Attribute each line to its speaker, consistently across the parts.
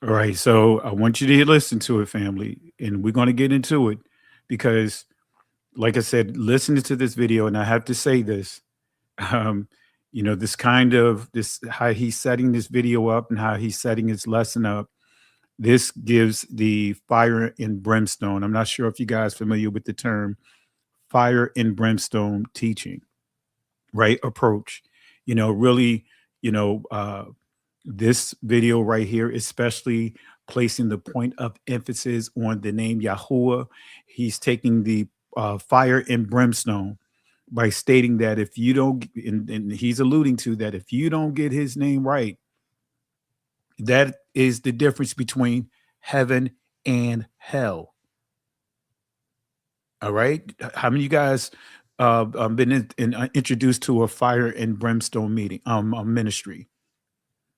Speaker 1: All right, so I want you to listen to it, family, and we're going to get into it because, like I said, listening to this video, and I have to say this, um, this kind of this how he's setting this video up and how he's setting his lesson up. This gives the fire and brimstone. I'm not sure if you guys familiar with the term fire and brimstone teaching, right? Approach. Really, you know, uh, this video right here, especially placing the point of emphasis on the name Yahuwah, he's taking the fire and brimstone by stating that if you don't, and he's alluding to that if you don't get his name right, that is the difference between heaven and hell. All right. How many of you guys been introduced to a fire and brimstone meeting, a ministry?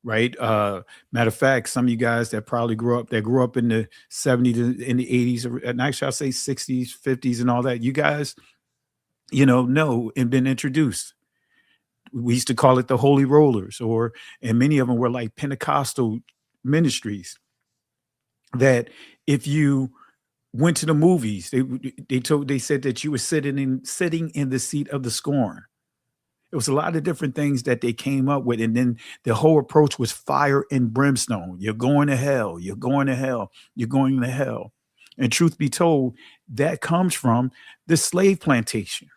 Speaker 1: Right. Matter of fact, some of you guys that probably grew up in the 70s, in the 80s, and actually I'll say 60s, 50s, and all that. You guys, know and been introduced. We used to call it the Holy Rollers, and many of them were like Pentecostal ministries that if you went to the movies, they said that you were sitting in the seat of the scorn. It was a lot of different things that they came up with. And then the whole approach was fire and brimstone. You're going to hell. You're going to hell. You're going to hell. And truth be told, that comes from the slave plantation.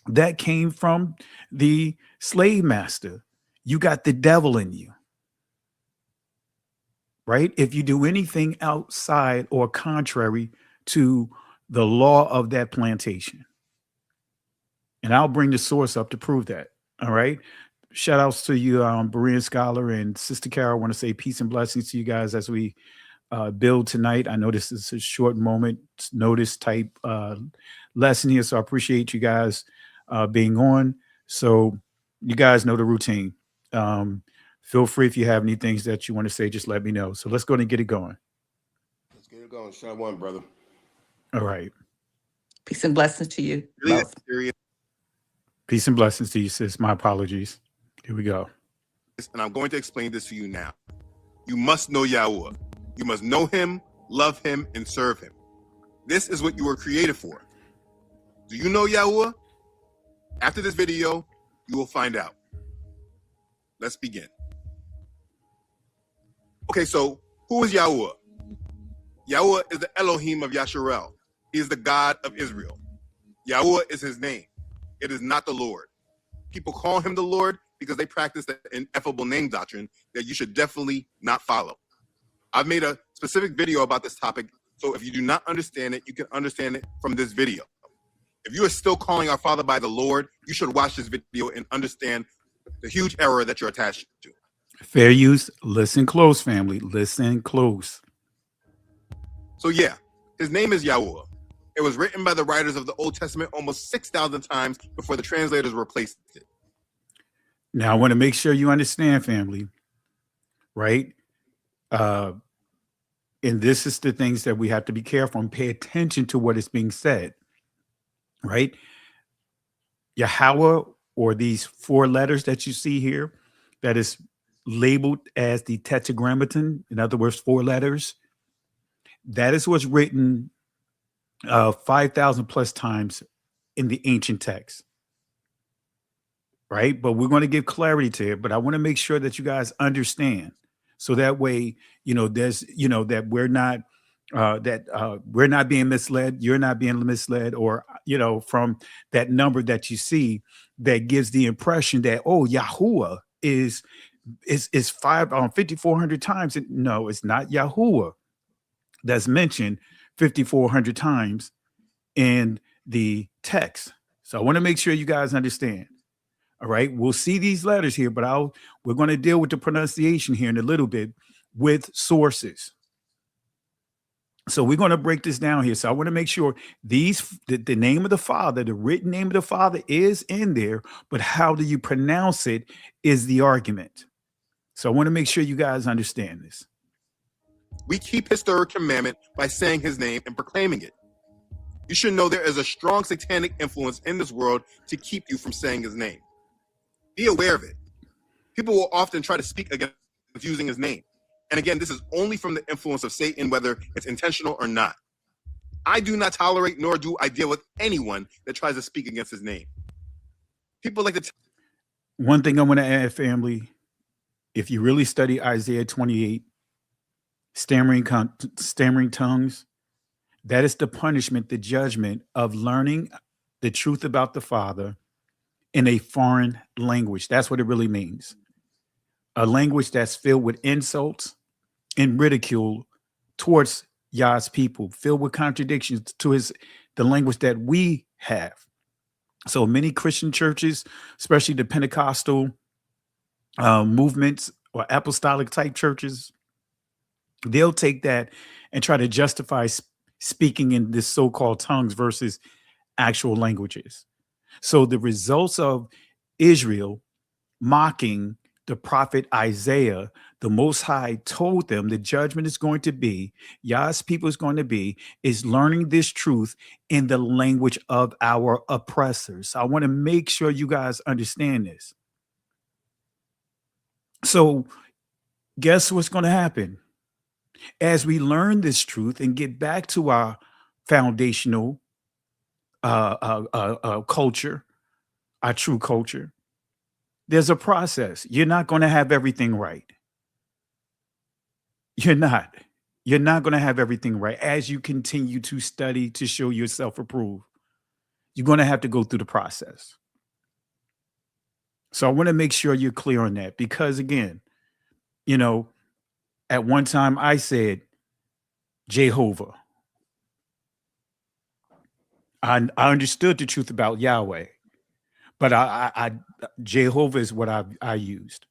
Speaker 1: That came from the slave master. You got the devil in you, right? If you do anything outside or contrary to the law of that plantation. And I'll bring the source up to prove that. All right. Shout outs to you, Berean Scholar and Sister Carol. I want to say peace and blessings to you guys as we build tonight. I know this is a short moment notice type lesson here. So I appreciate you guys being on. So you guys know the routine. Feel free if you have any things that you want to say, just let me know. So let's go and get it going.
Speaker 2: Let's get it going. Shot one, brother.
Speaker 1: All right.
Speaker 3: Peace and blessings to you.
Speaker 1: Peace and blessings to you, sis. My apologies. Here we go.
Speaker 2: And I'm going to explain this to you now. You must know Yahweh. You must know him, love him, and serve him. This is what you were created for. Do you know Yahweh? After this video, you will find out. Let's begin. Okay, so who is Yahweh? Yahweh is the Elohim of Yasharel. He is the God of Israel. Yahweh is his name. It is not the Lord. People call him the Lord because they practice the ineffable name doctrine that you should definitely not follow. I've made a specific video about this topic, so if you do not understand it, you can understand it from this video. If you are still calling our Father by the Lord, you should watch this video and understand the huge error that you're attached to.
Speaker 1: Fair use. Listen close, family. Listen close.
Speaker 2: So yeah, his name is Yahweh. It was written by the writers of the Old Testament almost 6,000 times before the translators replaced it.
Speaker 1: Now, I want to make sure you understand, family, right? And this is the things that we have to be careful and pay attention to what is being said, right? Yahawah, or these four letters that you see here, that is labeled as the tetragrammaton, in other words, four letters, that is what's written 5,000 plus times in the ancient text, right? But we're going to give clarity to it, but I want to make sure that you guys understand. So that way, there's, that we're not being misled. You're not being misled, or, from that number that you see that gives the impression that, oh, Yahuwah is 5,400 times. No, it's not Yahuwah that's mentioned 5,400 times in the text. So I want to make sure you guys understand. All right. We'll see these letters here, but we're going to deal with the pronunciation here in a little bit with sources. So we're going to break this down here. So I want to make sure the name of the Father, the written name of the Father is in there, but how do you pronounce it is the argument. So I want to make sure you guys understand this.
Speaker 2: We keep his third commandment by saying his name and proclaiming it. You should know there is a strong satanic influence in this world to keep you from saying his name. Be aware of it. People will often try to speak against using his name. And again, this is only from the influence of Satan, whether it's intentional or not. I do not tolerate nor do I deal with anyone that tries to speak against his name. People like to
Speaker 1: One thing I want to add, family, if you really study Isaiah 28, stammering tongues, that is the punishment, the judgment of learning the truth about the Father in a foreign language. That's what it really means. A language that's filled with insults and ridicule towards Yah's people, filled with contradictions to the language that we have. So many Christian churches, especially the Pentecostal movements or apostolic type churches, they'll take that and try to justify speaking in this so-called tongues versus actual languages. So the results of Israel mocking the prophet Isaiah, the Most High told them the judgment is going to be, Yah's people is going to be, is learning this truth in the language of our oppressors. I want to make sure you guys understand this. So guess what's going to happen? As we learn this truth and get back to our foundational culture, our true culture, there's a process. You're not going to have everything right. You're not. You're not going to have everything right as you continue to study to show yourself approved. You're going to have to go through the process. So I want to make sure you're clear on that because, again, you know, at one time I said Jehovah. I understood the truth about Yahweh, but I Jehovah is what I used.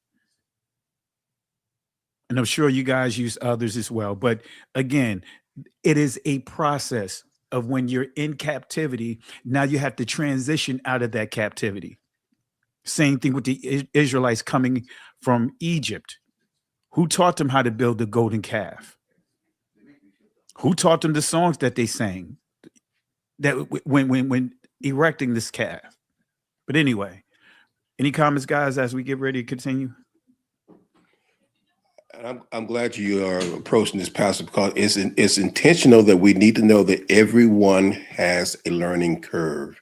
Speaker 1: And I'm sure you guys use others as well. But again, it is a process of when you're in captivity. Now you have to transition out of that captivity. Same thing with the Israelites coming from Egypt. Who taught them how to build the golden calf? Who taught them the songs that they sang that when erecting this calf? But anyway, any comments, guys, as we get ready to continue?
Speaker 4: I'm glad you are approaching this passage because it's intentional that we need to know that everyone has a learning curve,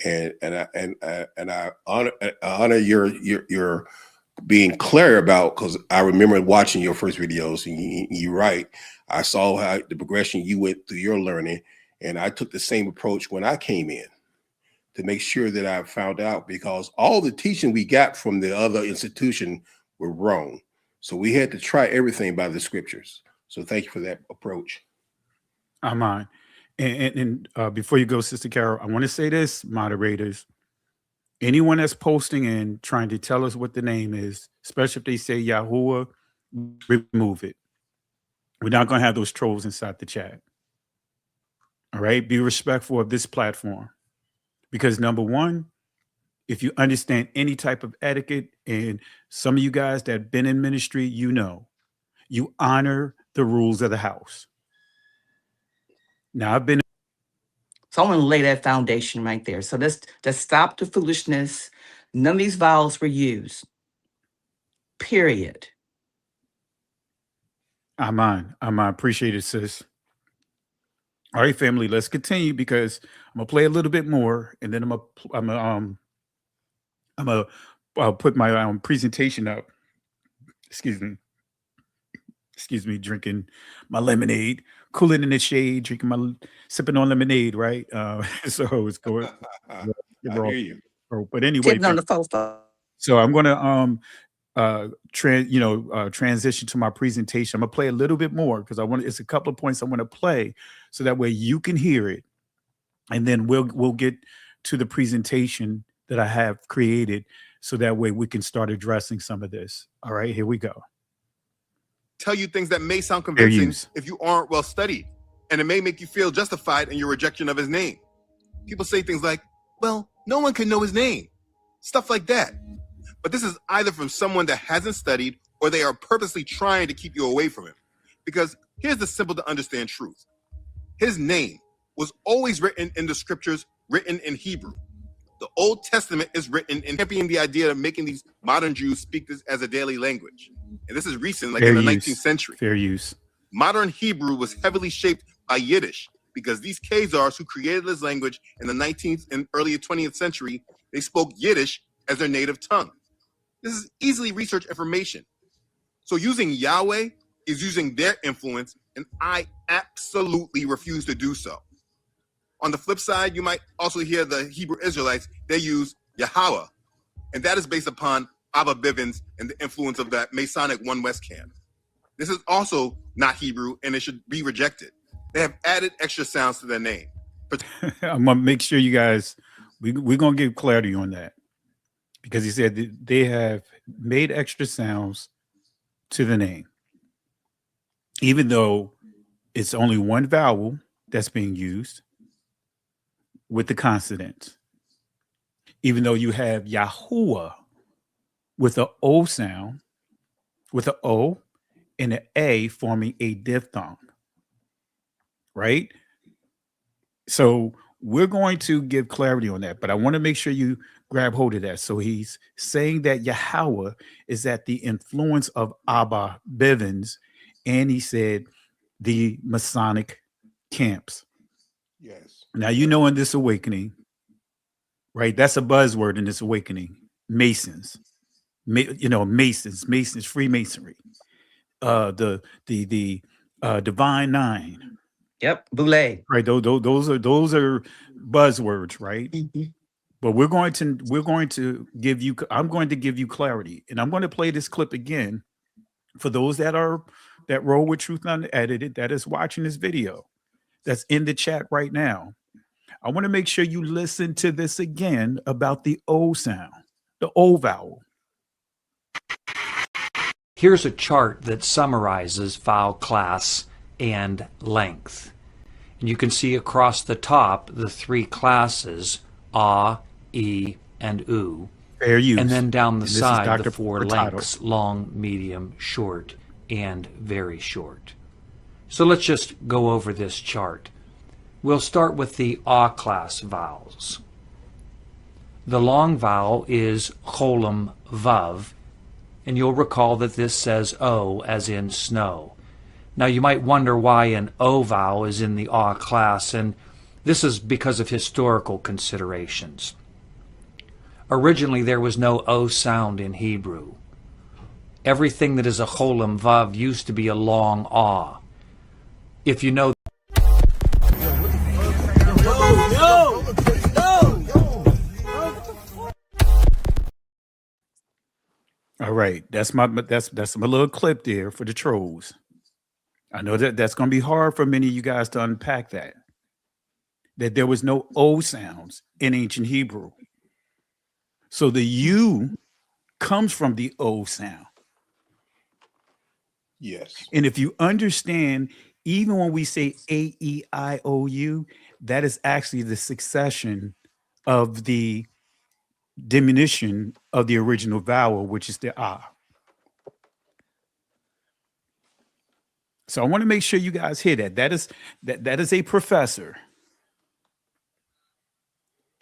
Speaker 4: and I honor your being clear about, because I remember watching your first videos and you're right. I saw how the progression you went through your learning, and I took the same approach when I came in to make sure that I found out, because all the teaching we got from the other institution were wrong. So we had to try everything by the scriptures. So thank you for that approach.
Speaker 1: Amen. And before you go, Sister Carol, I want to say this, moderators. Anyone that's posting and trying to tell us what the name is, especially if they say Yahawah, remove it. We're not going to have those trolls inside the chat. All right? Be respectful of this platform. Because number one, if you understand any type of etiquette, and some of you guys that have been in ministry, you honor the rules of the house. Now,
Speaker 3: So I want to lay that foundation right there. So let's stop the foolishness. None of these vowels were used. Period.
Speaker 1: I appreciate it, sis. All right, family, let's continue because I'm gonna play a little bit more, and then I'm gonna put my presentation up. Excuse me, drinking my lemonade, cooling in the shade, sipping on lemonade, right? So it's going.
Speaker 4: I hear you.
Speaker 1: But anyway,
Speaker 3: Sitting on the fofo.
Speaker 1: so I'm gonna transition to my presentation. I'm gonna play a little bit more because it's a couple of points I want to play so that way you can hear it, and then we'll get to the presentation that I have created so that way we can start addressing some of this. All right, here we go.
Speaker 2: tell you things that may sound convincing if you aren't well studied, and it may make you feel justified in your rejection of his name. People say things like, well, no one can know his name, stuff like that. But this is either from someone that hasn't studied or they are purposely trying to keep you away from him. Because here's the simple to understand truth. His name was always written in the scriptures, written in Hebrew. The Old Testament is written and championing the idea of making these modern Jews speak this as a daily language. And this is recent, like in the 19th century.
Speaker 1: Fair use.
Speaker 2: Modern Hebrew was heavily shaped by Yiddish because these Khazars who created this language in the 19th and early 20th century, they spoke Yiddish as their native tongue. This is easily researched information. So using Yahweh is using their influence, and I absolutely refuse to do so. On the flip side, you might also hear the Hebrew Israelites, they use Yahawah, and that is based upon Abba Bivens and the influence of that Masonic One West camp. This is also not Hebrew, and it should be rejected. They have added extra sounds to their name.
Speaker 1: I'm gonna make sure you guys, we're gonna give clarity on that, because he said that they have made extra sounds to the name, even though it's only one vowel that's being used with the consonants. Even though you have Yahawah with the O sound, with the O and the A forming a diphthong, right? So we're going to give clarity on that, but I want to make sure you grab hold of that. So he's saying that Yahawah is at the influence of Abba Bivens, and he said the Masonic camps.
Speaker 4: Yes.
Speaker 1: Now, you know, in this awakening, right? That's a buzzword in this awakening. Masons, Masons, Freemasonry, the Divine Nine.
Speaker 3: Yep, Boule.
Speaker 1: Right. Those are buzzwords, right?
Speaker 3: Mm-hmm.
Speaker 1: But we're going to give you. I'm going to give you clarity, and I'm going to play this clip again for those that roll with Truth Unedited, that is watching this video, that's in the chat right now. I want to make sure you listen to this again about the O sound, the O vowel.
Speaker 5: Here's a chart that summarizes vowel class and length. And you can see across the top the three classes, A, E, and U.
Speaker 1: Fair use.
Speaker 5: And then down the side, the four
Speaker 1: Furtado.
Speaker 5: lengths, long, medium, short, and very short. So let's just go over this chart. We'll start with the A class vowels. The long vowel is cholam vav, and you'll recall that this says O as in snow. Now you might wonder why an O vowel is in the A class, and this is because of historical considerations. Originally there was no O sound in Hebrew. Everything that is a cholam vav used to be a long A. If you know
Speaker 1: All right, that's my little clip there for the trolls. I know that's going to be hard for many of you guys to unpack that there was no O sounds in ancient Hebrew. So the U comes from the O sound.
Speaker 4: Yes.
Speaker 1: And if you understand, even when we say A-E-I-O-U, that is actually the succession of the diminution of the original vowel, which is the A. So I want to make sure you guys hear that. That is a professor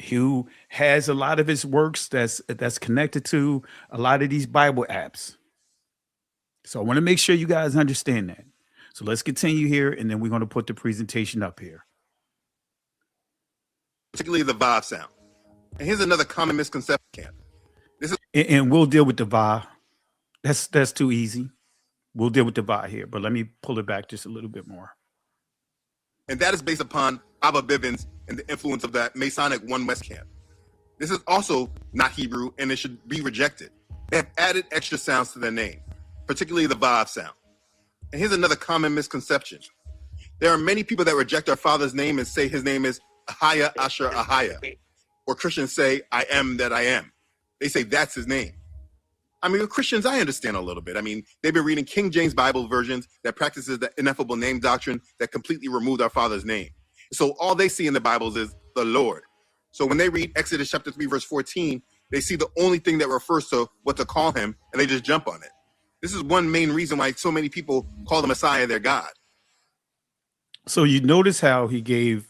Speaker 1: who has a lot of his works that's connected to a lot of these Bible apps. So I want to make sure you guys understand that. So let's continue here, and then we're going to put the presentation up here.
Speaker 2: Particularly the vav sound. And here's another common misconception.
Speaker 1: And we'll deal with the va. That's too easy. We'll deal with the va here, but let me pull it back just a little bit more.
Speaker 2: And that is based upon Abba Bivens and the influence of that Masonic One West camp. This is also not Hebrew, and it should be rejected. They have added extra sounds to their name, particularly the vav sound. And here's another common misconception. There are many people that reject our Father's name and say his name is Ahaya Asher Ahaya. Or Christians say, I am that I am. They say that's his name. I mean, with Christians, I understand a little bit. I mean, they've been reading King James Bible versions that practices the ineffable name doctrine that completely removed our Father's name. So all they see in the Bibles is the Lord. So when they read Exodus chapter 3, verse 14, they see the only thing that refers to what to call him, and they just jump on it. This is one main reason why so many people call the Messiah their God.
Speaker 1: So you notice how he gave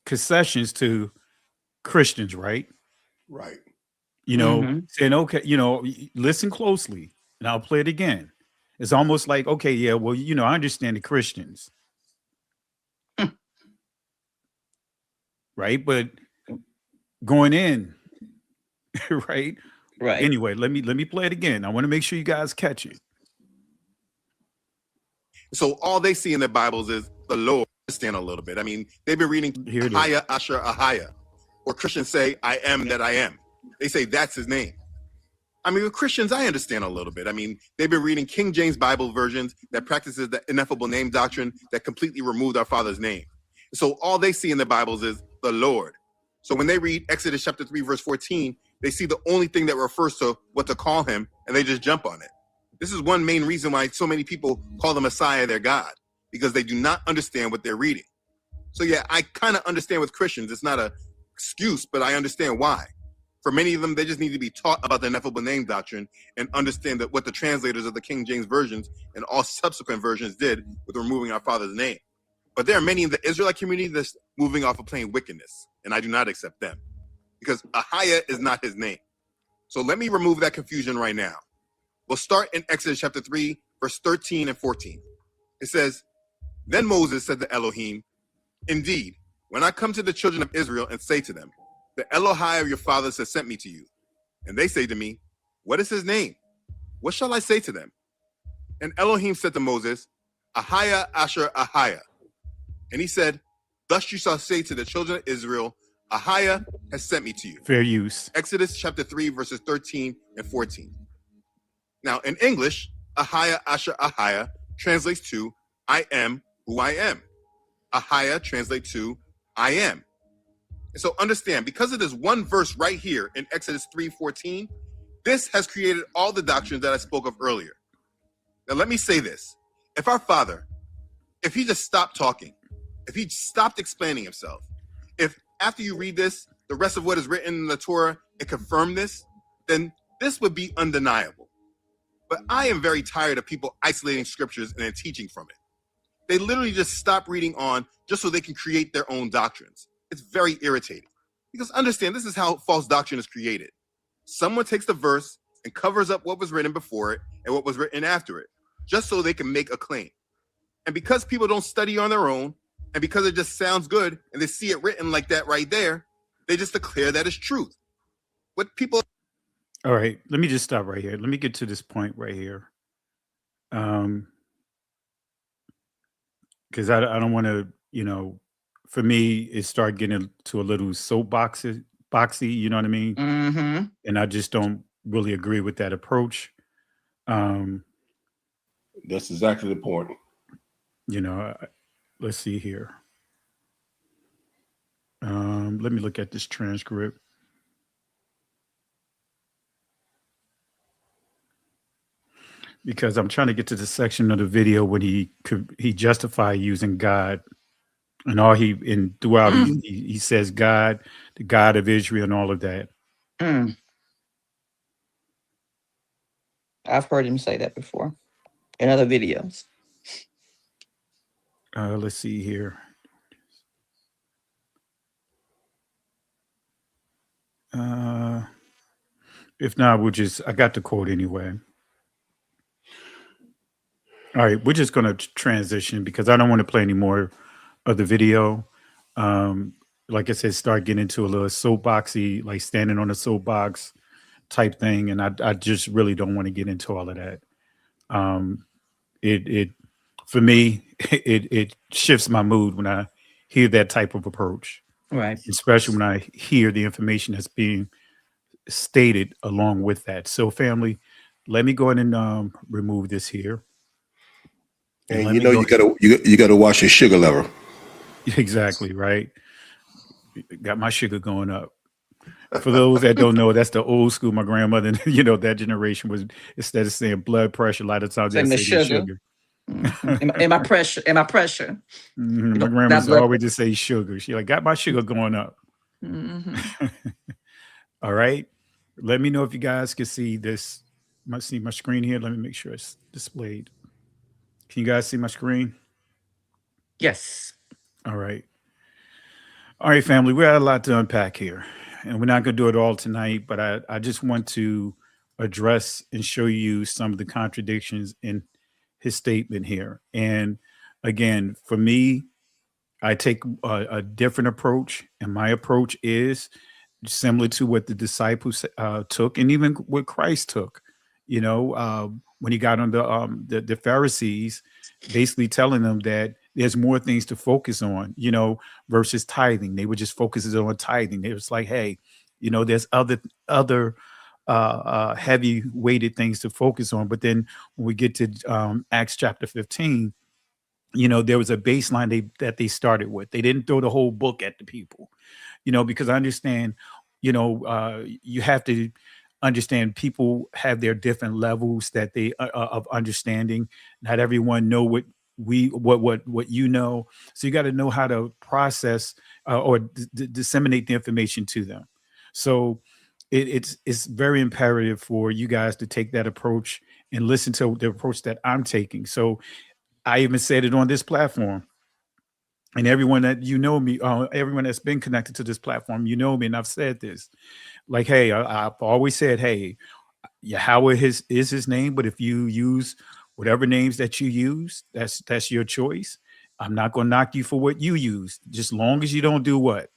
Speaker 1: concessions to Christians, right?
Speaker 4: Right.
Speaker 1: You know,
Speaker 3: Mm-hmm.
Speaker 1: saying, okay, you know, listen closely and I'll play it again. It's almost like, okay, yeah, well, you know, I understand the Christians, right? But going in, right?
Speaker 3: Right.
Speaker 1: Anyway, let me play it again. I want to make sure you guys catch it.
Speaker 2: So all they see in their Bibles is the Lord. Understand a little bit. I mean, they've been reading
Speaker 1: Here it is.
Speaker 2: Ahaya, Asher, Ahaya, or Christians say, I am that I am. They say that's his name. I mean, with Christians, I understand a little bit. I mean, they've been reading King James Bible versions that practices the ineffable name doctrine that completely removed our Father's name. So all they see in the Bibles is the Lord. So when they read Exodus chapter 3, verse 14, they see the only thing that refers to what to call him, and they just jump on it. This is one main reason why so many people call the Messiah their God, because they do not understand what they're reading. So yeah, I kind of understand with Christians. It's not an excuse, but I understand why. For many of them, they just need to be taught about the ineffable name doctrine and understand that what the translators of the King James versions and all subsequent versions did with removing our Father's name. But there are many in the Israelite community that's moving off of plain wickedness, and I do not accept them because Ahaya is not his name. So let me remove that confusion right now. We'll start in Exodus chapter 3, verse 13 and 14. It says, Then Moses said to Elohim, Indeed, when I come to the children of Israel and say to them, the Elohai of your fathers has sent me to you, and they say to me, what is his name? What shall I say to them? And Elohim said to Moses, Ahaya, Asher, Ahaya. And he said, thus you shall say to the children of Israel, Ahaya has sent me to you.
Speaker 1: Fair use.
Speaker 2: Exodus chapter 3, verses 13 and 14. Now, in English, Ahaya, Asher, Ahaya translates to, I am who I am. Ahaya translates to, I am. And so understand, because of this one verse right here in Exodus 3:14, this has created all the doctrines that I spoke of earlier. Now, let me say this. If our Father, if he just stopped talking, if he stopped explaining himself, if after you read this, the rest of what is written in the Torah, it confirmed this, then this would be undeniable. But I am very tired of people isolating scriptures and then teaching from it. They literally just stop reading on just so they can create their own doctrines. It's very irritating. Because understand, this is how false doctrine is created. Someone takes the verse and covers up what was written before it and what was written after it, just so they can make a claim. And because people don't study on their own, and because it just sounds good, and they see it written like that right there, they just declare that as truth. What people...
Speaker 1: All right, let me just stop right here. Let me get to this point right here. Because I don't want to, you know, for me, it started getting to a little boxy, you know what I mean?
Speaker 3: Mm-hmm.
Speaker 1: And I just don't really agree with that approach.
Speaker 4: That's exactly the point.
Speaker 1: You know, let's see here. Let me look at this transcript. Because I'm trying to get to the section of the video when he justified using God, and all throughout he says God, the God of Israel, and all of that.
Speaker 3: I've heard him say that before in other videos.
Speaker 1: Let's see here. If not, I got the quote anyway. All right, we're just going to transition because I don't want to play any more of the video. Like I said, start getting into a little soapboxy, like standing on a soapbox type thing. And I just really don't want to get into all of that. For me, it shifts my mood when I hear that type of approach.
Speaker 3: Right.
Speaker 1: Especially when I hear the information that's being stated along with that. So family, let me go ahead and remove this here.
Speaker 4: And you know, you gotta watch your sugar level.
Speaker 1: Exactly, right. Got my sugar going up. For those that don't know, that's the old school. My grandmother, you know, that generation was, instead of saying blood pressure, a lot of times they say sugar.
Speaker 3: Mm-hmm. Am I pressure? Am I pressure?
Speaker 1: Mm-hmm. My grandma's always just say sugar. She like, got my sugar going up. Mm-hmm. All right. Let me know if you guys can see this. See my screen here. Let me make sure it's displayed. Can you guys see my screen?
Speaker 3: Yes.
Speaker 1: All right. All right, family. We had a lot to unpack here. and we're not going to do it all tonight, but I just want to address and show you some of the contradictions in his statement here. And again, for me, I take a different approach, and my approach is similar to what the disciples took, and even what Christ took. When he got on the Pharisees, basically telling them that there's more things to focus on, versus tithing. They were just focusing on tithing. It was like, hey, there's other heavy weighted things to focus on. But then when we get to Acts chapter 15, there was a baseline that they started with. They didn't throw the whole book at the people, because I understand, you have to understand people have their different levels that they of understanding. Not everyone know what you know. So you got to know how to process or disseminate the information to them. So it's very imperative for you guys to take that approach and listen to the approach that I'm taking. So I even said it on this platform, and everyone that me, everyone that's been connected to this platform, me, and I've said this, like, hey, I've always said, hey, Yahawah is his name, but if you use whatever names that you use, that's your choice. I'm not going to knock you for what you use, just long as you don't do what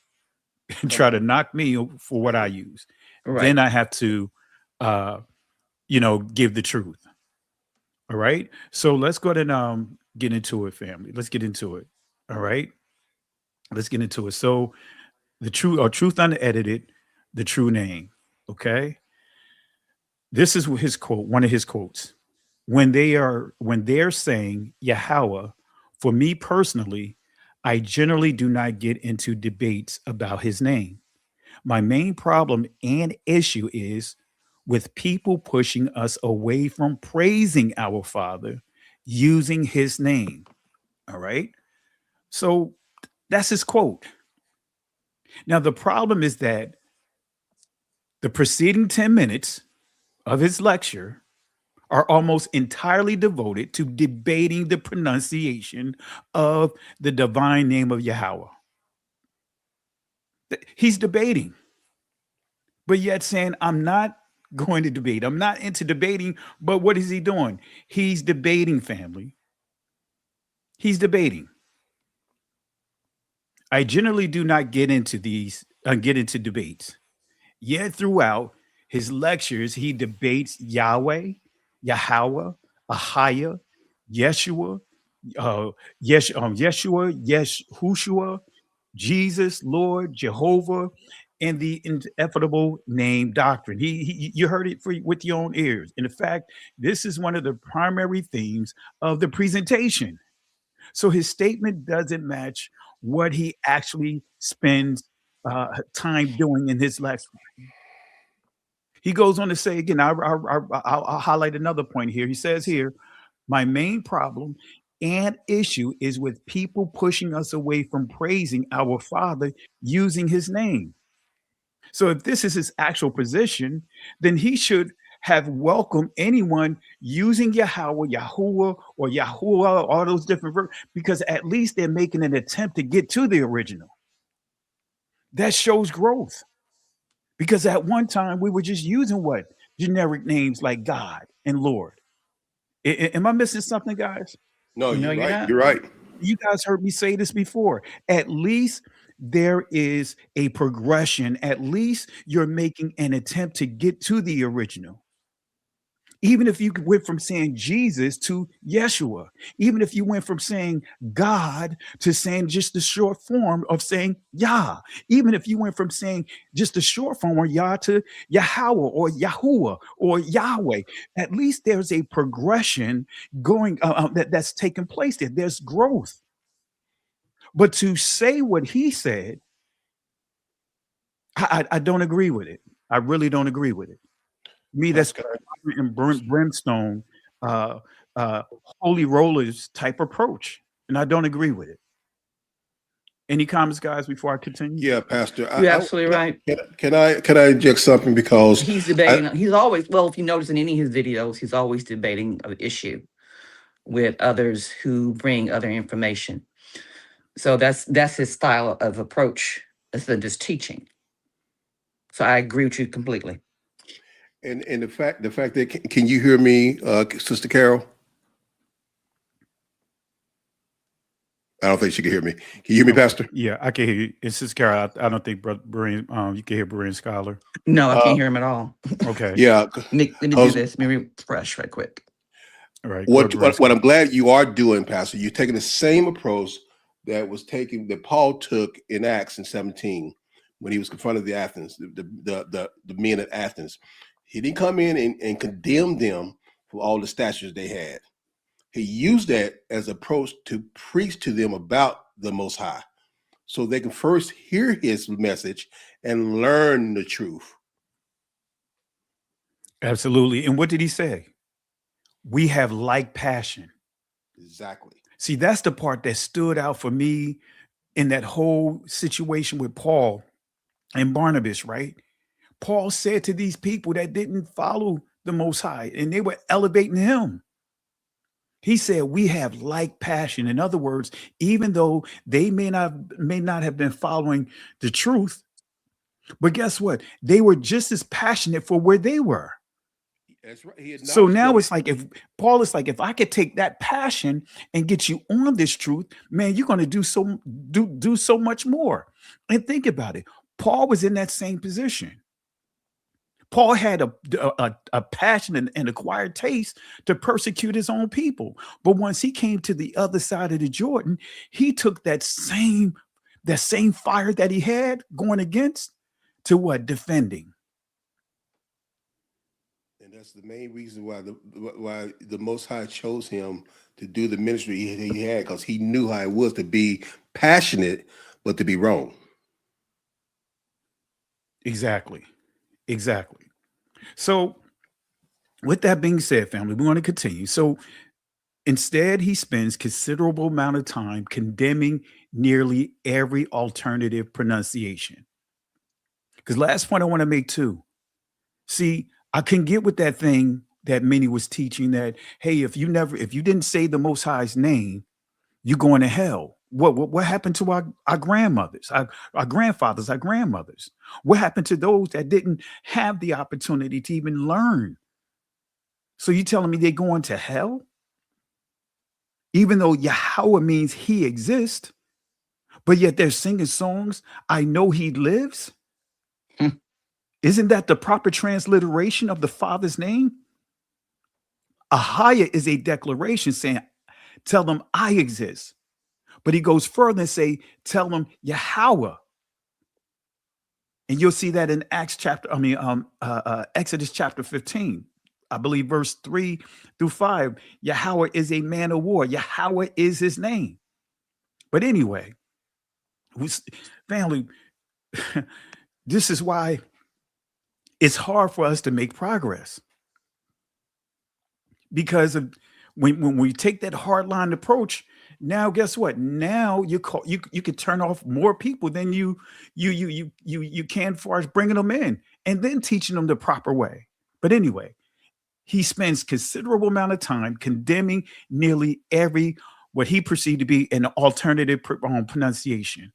Speaker 1: try to knock me for what I use.
Speaker 3: Right.
Speaker 1: Then I have to, give the truth. All right. So let's go ahead and get into it, family. Let's get into it. All right. Let's get into it. So the truth unedited, the true name. Okay. This is his quote, one of his quotes. When they're saying Yahawah, for me personally, I generally do not get into debates about his name. My main problem and issue is with people pushing us away from praising our Father using his name. All right. So that's his quote. Now, the problem is that the preceding 10 minutes of his lecture are almost entirely devoted to debating the pronunciation of the divine name of Yahawah. He's debating, but yet saying, I'm not going to debate. I'm not into debating. But what is he doing? He's debating, family. He's debating. I generally do not get into debates. Yet throughout his lectures, he debates Yahweh, Yahawah, Ahia, Yeshua, Yeshushua, Jesus, Lord, Jehovah, and the ineffable name doctrine. You heard it with your own ears. In fact, this is one of the primary themes of the presentation. So his statement doesn't match what he actually spends time doing in his lecture. He goes on to say again, I'll highlight another point here. He says here, my main problem and issue is with people pushing us away from praising our Father using his name. So if this is his actual position, then he should have welcomed anyone using Yahawah, Yahuwah, or Yahuwah, all those different verbs, because at least they're making an attempt to get to the original. That shows growth. Because at one time we were just using what? Generic names like God and Lord. Am I missing something, guys?
Speaker 4: No,
Speaker 3: No,
Speaker 4: you're
Speaker 3: you're
Speaker 4: right.
Speaker 3: not.
Speaker 4: You're right.
Speaker 1: You guys heard me say this before. At least there is a progression. At least you're making an attempt to get to the original. Even if you went from saying Jesus to Yeshua, even if you went from saying God to saying just the short form of saying Yah, even if you went from saying just the short form of Yah to Yahawah or Yahuwah or Yahweh, at least there's a progression going that's taking place there. There's growth. But to say what he said, I don't agree with it. I really don't agree with it. Me, that's
Speaker 4: Pastor,
Speaker 1: and brimstone, uh, uh, holy rollers type approach, and I don't agree with it. Any comments, guys, before I continue?
Speaker 4: yeah, Pastor.
Speaker 3: You're absolutely right.
Speaker 4: Can I inject something because
Speaker 3: He's debating. He's always, well, if you notice in any of his videos, he's always debating an issue with others who bring other information. So that's his style of approach. That's just teaching. So I agree with you completely.
Speaker 4: And the fact that can you hear me, Sister Carol? I don't think she can hear me. Can you hear me,
Speaker 1: Okay.
Speaker 4: Pastor?
Speaker 1: Yeah, I can hear you. It's just Carol. I don't think Brother Berean, you can hear Berean Scholar.
Speaker 3: No, I
Speaker 4: Uh,
Speaker 3: can't hear him at all.
Speaker 1: Okay.
Speaker 4: yeah.
Speaker 3: Nick, let me do this. Let me refresh right quick.
Speaker 1: All right.
Speaker 4: What
Speaker 1: Brother Berean
Speaker 4: what I'm
Speaker 1: Scholar.
Speaker 4: glad you are doing, Pastor, you're taking the same approach that Paul took in Acts in 17 when he was confronted the Athens, the men at Athens. He didn't come in and condemn them for all the statutes they had. He used that as approach to preach to them about the Most High, so they can first hear his message and learn the truth.
Speaker 1: Absolutely. And what did he say? We have like passion.
Speaker 4: Exactly.
Speaker 1: See, that's the part that stood out for me in that whole situation with Paul and Barnabas, right? Paul said to these people that didn't follow the Most High and they were elevating him. He said, we have like passion. In other words, even though they may not have been following the truth, but guess what? They were just as passionate for where they were.
Speaker 4: That's right. He
Speaker 1: So
Speaker 4: acknowledged
Speaker 1: now
Speaker 4: them.
Speaker 1: it's like if Paul is like, if I could take that passion and get you on this truth, man, you're going to do so much more. And think about it. Paul was in that same position. Paul had a passion and acquired taste to persecute his own people. But once he came to the other side of the Jordan, he took that same fire that he had going against to what? Defending.
Speaker 4: And that's the main reason why the Most High chose him to do the ministry he had, because he knew how it was to be passionate, but to be wrong.
Speaker 1: Exactly. So, with that being said, family, we want to continue. So, instead, he spends considerable amount of time condemning nearly every alternative pronunciation. Because last point I want to make too. See, I can get with that thing that many was teaching that, hey, if you didn't say the Most High's name, you're going to hell. What happened to our grandmothers, our grandfathers, our grandmothers? What happened to those that didn't have the opportunity to even learn? So you telling me they're going to hell? Even though Yahawah means he exists, but yet they're singing songs, I know he lives.
Speaker 3: Hmm.
Speaker 1: Isn't that the proper transliteration of the Father's name? Ahaya is a declaration saying, tell them I exist. But he goes further and say, tell them Yahawah. And you'll see that in Exodus chapter 15, I believe verse 3 through 5. Yahawah is a man of war. Yahawah is his name. But anyway, family, this is why it's hard for us to make progress. Because of when we take that hardline approach, now guess what? Now you could turn off more people than you can, as far as bringing them in and then teaching them the proper way. But anyway, he spends considerable amount of time condemning nearly every what he perceived to be an alternative pronunciation.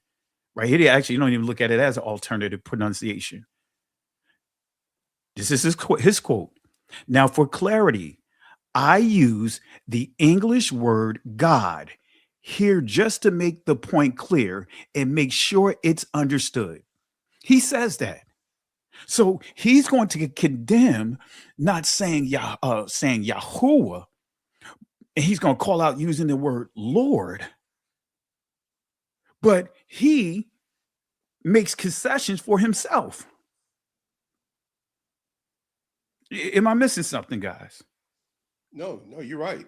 Speaker 1: Right here, actually, you don't even look at it as an alternative pronunciation. This is his quote. Now, for clarity, I use the English word God here just to make the point clear and make sure it's understood. He says that. So he's going to condemn not saying saying Yahuwah, and he's going to call out using the word Lord, but he makes concessions for himself. Am I missing something, guys?
Speaker 4: No, you're right.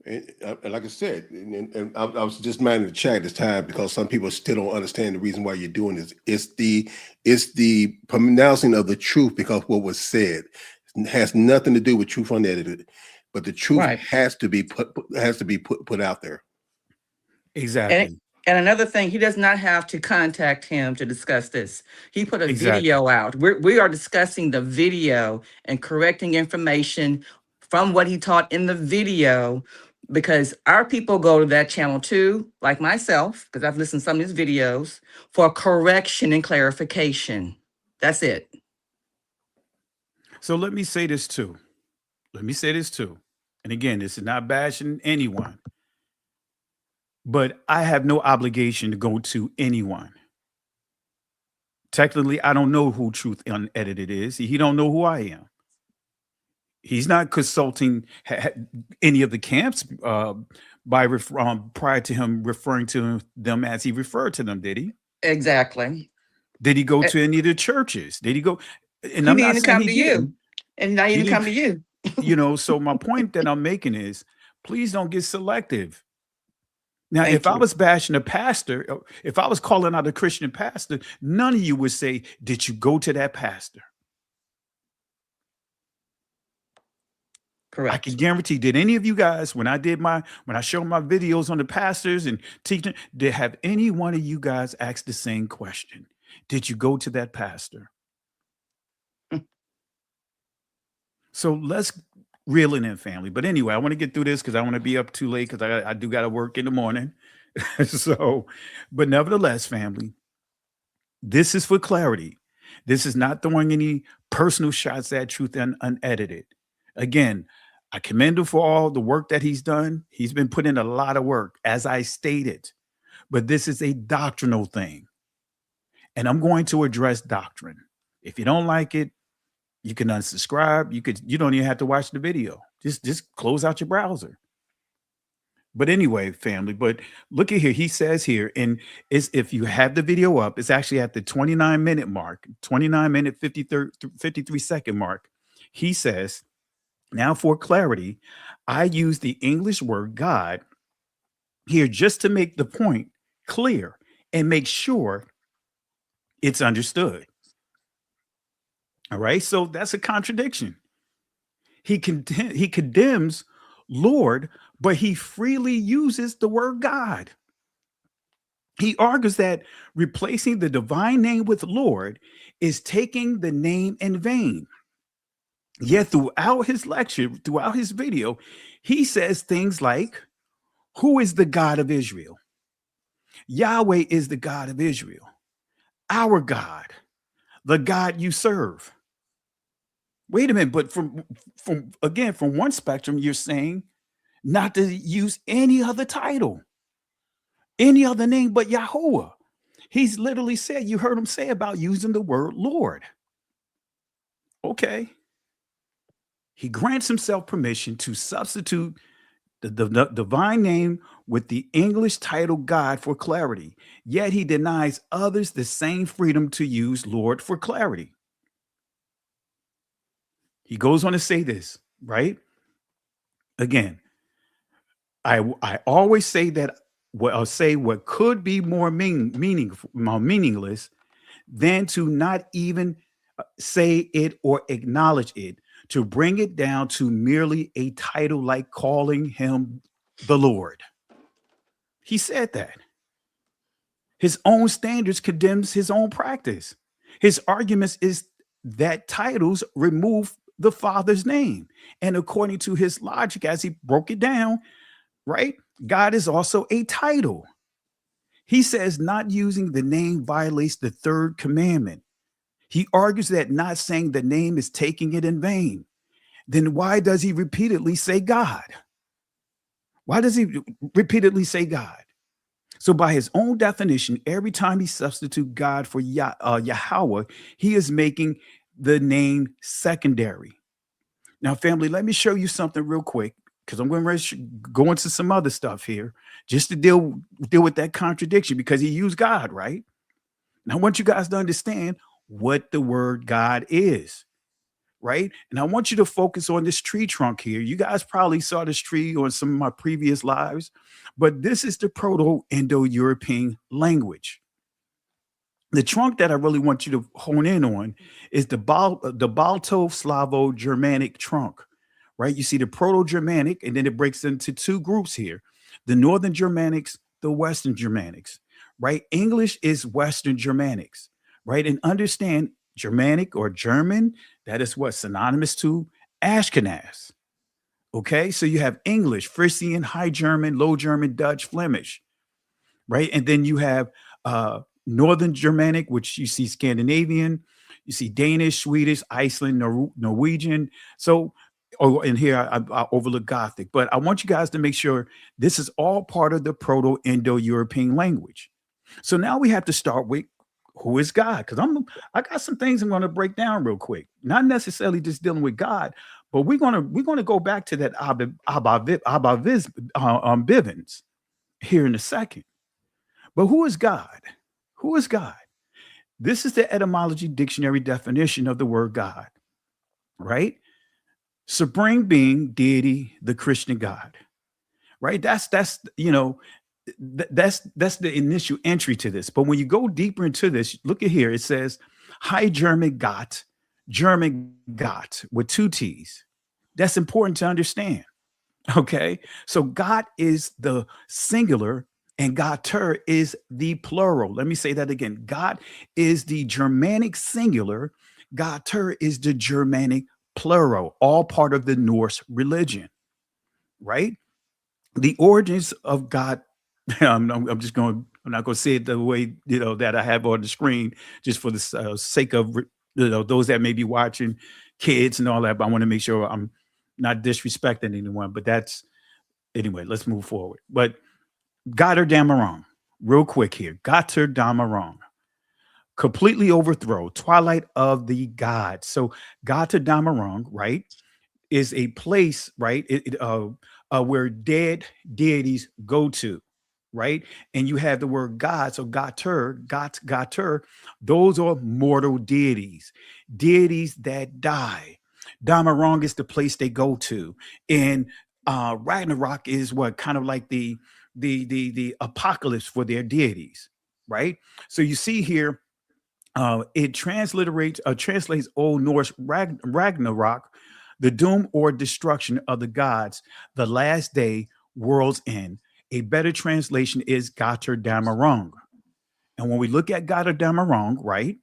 Speaker 4: And like I said, and I was just minding the chat this time because some people still don't understand the reason why you're doing this. It's the pronouncing of the truth, because what was said has nothing to do with truth unedited, but the truth
Speaker 3: Right.
Speaker 4: has to be put out there.
Speaker 1: Exactly.
Speaker 3: And another thing, he does not have to contact him to discuss this. He put a
Speaker 1: Exactly.
Speaker 3: video out. We are discussing the video and correcting information from what he taught in the video, because our people go to that channel too, like myself, because I've listened to some of his videos, for correction and clarification. That's it.
Speaker 1: So let me say this too. And again, this is not bashing anyone, but I have no obligation to go to anyone. Technically, I don't know who Truth Unedited is. He don't know who I am. He's not consulting any of the camps prior to him referring to them as he referred to them, did he?
Speaker 3: Exactly.
Speaker 1: Did he go to any of the churches? Did he go? And
Speaker 3: He
Speaker 1: I'm not
Speaker 3: didn't
Speaker 1: saying
Speaker 3: come
Speaker 1: he
Speaker 3: to you.
Speaker 1: didn't.
Speaker 3: And now he didn't come to you.
Speaker 1: So my point that I'm making is, please don't get selective. Now,
Speaker 3: Thank
Speaker 1: if I
Speaker 3: you.
Speaker 1: was bashing a pastor, if I was calling out a Christian pastor, none of you would say, did you go to that pastor?
Speaker 3: Correct.
Speaker 1: I can guarantee, did any of you guys, when I showed my videos on the pastors and teaching, did have any one of you guys ask the same question? Did you go to that pastor? So let's reel it in, family. But anyway, I want to get through this because I want to be up too late because I do got to work in the morning. But nevertheless, family, this is for clarity. This is not throwing any personal shots at Truth Unedited. Again, I commend him for all the work that he's done. He's been putting in a lot of work, as I stated. But this is a doctrinal thing. And I'm going to address doctrine. If you don't like it, you can unsubscribe. You don't even have to watch the video. Just close out your browser. But anyway, family, but look at here. He says here, and if you have the video up, it's actually at the 29-minute mark, 29-minute, 53-second mark. He says, now for clarity, I use the English word God here just to make the point clear and make sure it's understood. All right, so that's a contradiction. He condemns Lord, but he freely uses the word God. He argues that replacing the divine name with Lord is taking the name in vain. Yet throughout his lecture, throughout his video, he says things like, who is the God of Israel? Yahweh is the God of Israel. Our God, the God you serve. Wait a minute, but from one spectrum, you're saying not to use any other title, any other name but Yahawah. He's literally said, you heard him say about using the word Lord. Okay. He grants himself permission to substitute the divine name with the English title God for clarity, yet he denies others the same freedom to use Lord for clarity. He goes on to say this, right? Again, I always say that what could be more meaningless than to not even say it or acknowledge it, to bring it down to merely a title like calling him the Lord. He said that. His own standards condemns his own practice. His arguments is that titles remove the Father's name. And according to his logic, as he broke it down, right, God is also a title. He says not using the name violates the third commandment. He argues that not saying the name is taking it in vain. Then why does he repeatedly say God? Why does he repeatedly say God? So by his own definition, every time he substitutes God for Yahawah, he is making the name secondary. Now, family, let me show you something real quick, because I'm going to go into some other stuff here just to deal with that contradiction, because he used God, right? Now, I want you guys to understand what the word God is, right? And I want you to focus on this tree trunk here. You guys probably saw this tree on some of my previous lives, but this is the Proto-Indo-European language. The trunk that I really want you to hone in on is the Balto-Slavo-Germanic trunk, right? You see the Proto-Germanic, and then it breaks into two groups here: the Northern Germanics, the Western Germanics, right? English is Western Germanics, right? And understand Germanic or German, that is what synonymous to Ashkenaz. Okay, so you have English, Frisian, High German, Low German, Dutch, Flemish, right? And then you have Northern Germanic, which you see Scandinavian. You see Danish, Swedish, Iceland, Norwegian. So, oh, and here I overlook Gothic, but I want you guys to make sure this is all part of the Proto-Indo-European language. So now we have to start with who is God? Because I got some things I'm going to break down real quick. Not necessarily just dealing with God, but we're gonna go back to that Bivens here in a second. But who is God? Who is God? This is the etymology dictionary definition of the word God, right? Supreme being, deity, the Christian God, right? That's that's the initial entry to this. But when you go deeper into this, look at here. It says High German Gott with two T's. That's important to understand. Okay. So God is the singular and Gotter is the plural. Let me say that again. God is the Germanic singular. Gotter is the Germanic plural, all part of the Norse religion, right? The origins of God. I'm not going to say it the way, that I have on the screen just for the sake of, those that may be watching, kids and all that. But I want to make sure I'm not disrespecting anyone, but anyway, let's move forward. But Götterdämmerung, real quick here. Götterdämmerung, completely overthrow, twilight of the gods. So Götterdämmerung, right, is a place, right, where dead deities go to, right? And you have the word God, so Götter, those are mortal deities that die. Damarong is the place they go to, and Ragnarok is what kind of like the apocalypse for their deities, right? So you see here, it translates Old Norse Ragnarok, the doom or destruction of the gods, the last day, world's end. A better translation is Götterdämmerung. And when we look at Götterdämmerung, right,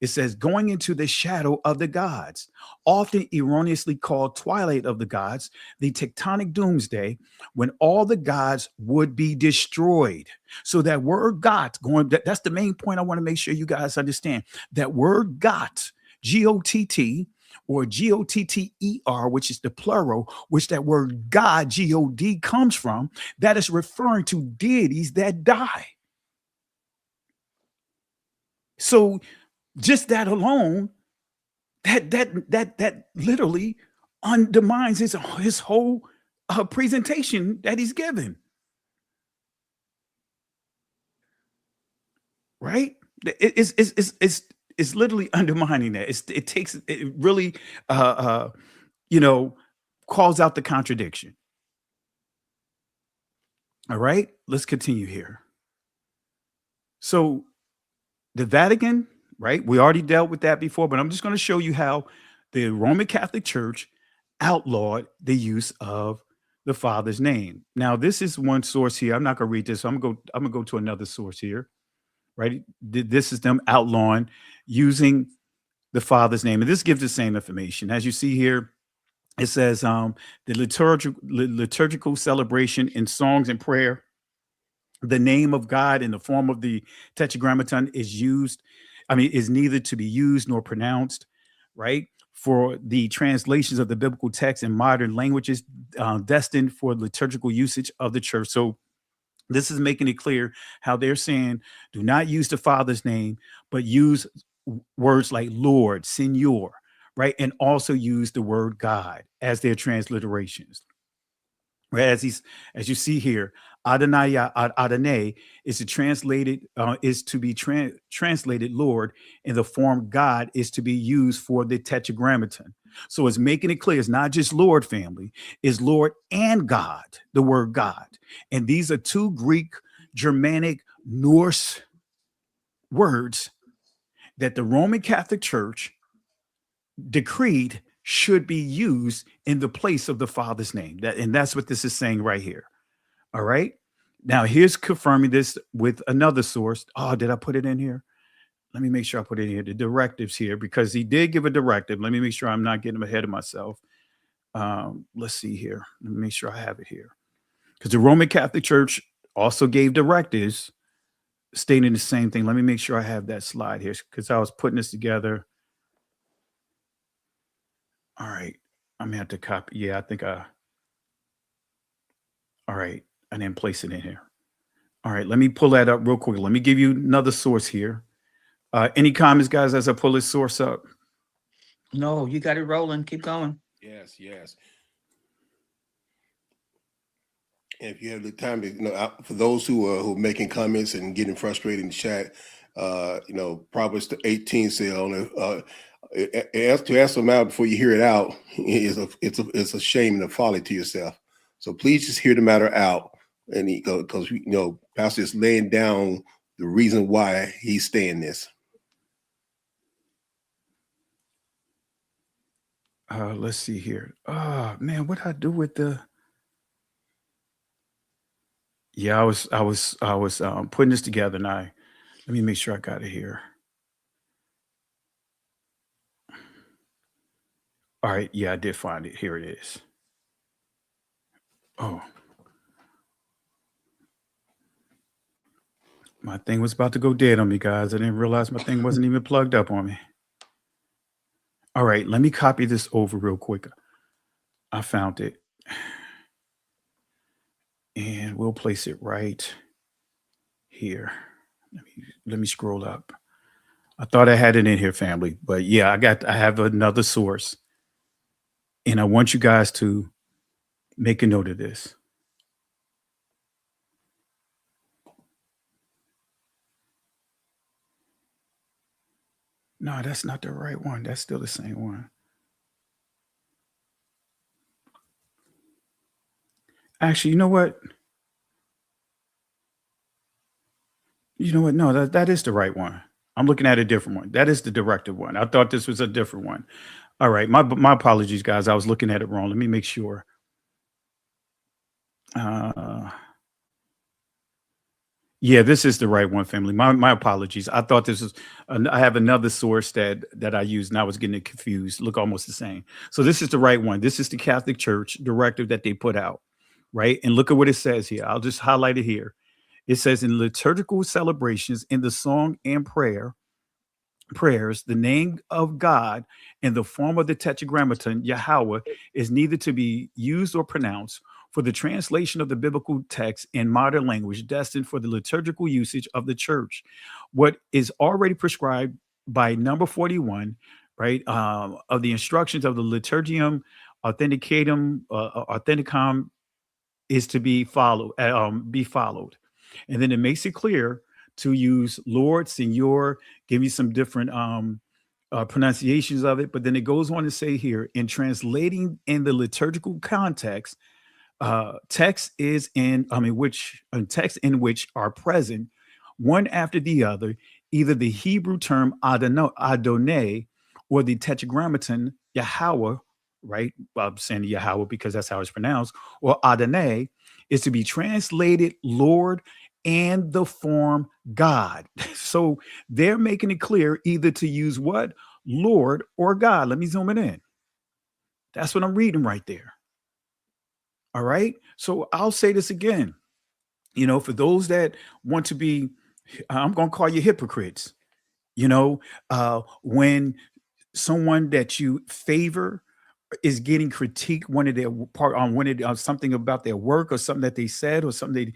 Speaker 1: it says going into the shadow of the gods, often erroneously called twilight of the gods, the tectonic doomsday, when all the gods would be destroyed. So that word "got" that's the main point I want to make sure you guys understand. That word "got," G-O-T-T, or G-O-T-T-E-R, which is the plural, which that word God, G-O-D, comes from, that is referring to deities that die. So just that alone, that literally undermines his whole presentation that he's given. Right? It's literally undermining that. It really calls out the contradiction. All right, let's continue here. So the Vatican, right? We already dealt with that before, but I'm just going to show you how the Roman Catholic Church outlawed the use of the Father's name. Now, this is one source here. I'm not going to read this. So I'm going to go to another source here, right? This is them outlawing using the Father's name. And this gives the same information. As you see here, it says the liturgical celebration in songs and prayer, the name of God in the form of the Tetragrammaton is neither to be used nor pronounced, right? For the translations of the biblical text in modern languages destined for liturgical usage of the church. So this is making it clear how they're saying, do not use the Father's name, but use words like Lord, Señor, right? And also use the word God as their transliterations. Right? As you see here, Adonai is to be translated Lord, and the form God is to be used for the Tetragrammaton. So it's making it clear it's not just Lord, family, it's Lord and God, the word God. And these are two Greek, Germanic, Norse words that the Roman Catholic Church decreed should be used in the place of the Father's name. And that's what this is saying right here. All right. Now here's confirming this with another source. Oh, did I put it in here? Let me make sure I put it in here. The directives here, because he did give a directive. Let me make sure I'm not getting ahead of myself. Let's see here. Let me make sure I have it here. Because the Roman Catholic Church also gave directives stating the same thing. Let me make sure I have that slide here, because I was putting this together. All right. I'm gonna have to copy. Yeah, I think all right. I didn't place it in here. All right, let me pull that up real quick. Let me give you another source here. Any comments, guys, as I pull this source up?
Speaker 3: No, you got it rolling. Keep going.
Speaker 4: Yes, yes. And if you have the time to, for those who are making comments and getting frustrated in the chat, Proverbs 18 say to ask them out before you hear it out it's a shame and a folly to yourself. So please just hear the matter out, and because Pastor is laying down the reason why he's saying this.
Speaker 1: Let's see here. Oh man, what did I do with the? Yeah, I was putting this together, and let me make sure I got it here. All right, yeah, I did find it. Here it is. Oh, my thing was about to go dead on me, guys. I didn't realize my thing wasn't even plugged up on me. All right, let me copy this over real quick. I found it. And we'll place it right here. Let me scroll up. I thought I had it in here, family, but yeah, I have another source. And I want you guys to make a note of this. No, that's not the right one. That's still the same one. Actually, you know what? No, that is the right one. I'm looking at a different one. That is the directed one. I thought this was a different one. All right, my apologies, guys. I was looking at it wrong. Let me make sure. Yeah, this is the right one, family. My apologies. I thought this was. I have another source that I used, and I was getting it confused. Look almost the same. So this is the right one. This is the Catholic Church directive that they put out, right? And look at what it says here. I'll just highlight it here. It says in liturgical celebrations, in the song and prayers, the name of God in the form of the Tetragrammaton Yahawah is neither to be used or pronounced for the translation of the biblical text in modern language destined for the liturgical usage of the church. What is already prescribed by number 41, right, of the instructions of the Liturgium Authenticam is to be followed. And then it makes it clear to use Lord, Senor, give you some different pronunciations of it. But then it goes on to say here, in translating in the liturgical context, text in which are present one after the other, either the Hebrew term Adonai or the Tetragrammaton Yahawah, right? Well, I'm saying Yahawah because that's how it's pronounced, or Adonai, is to be translated Lord and the form God. So they're making it clear either to use what? Lord or God. Let me zoom it in. That's what I'm reading right there. All right. So I'll say this again. For those that want to be, I'm going to call you hypocrites. When someone that you favor is getting critiqued, one of their part on something about their work or something that they said or something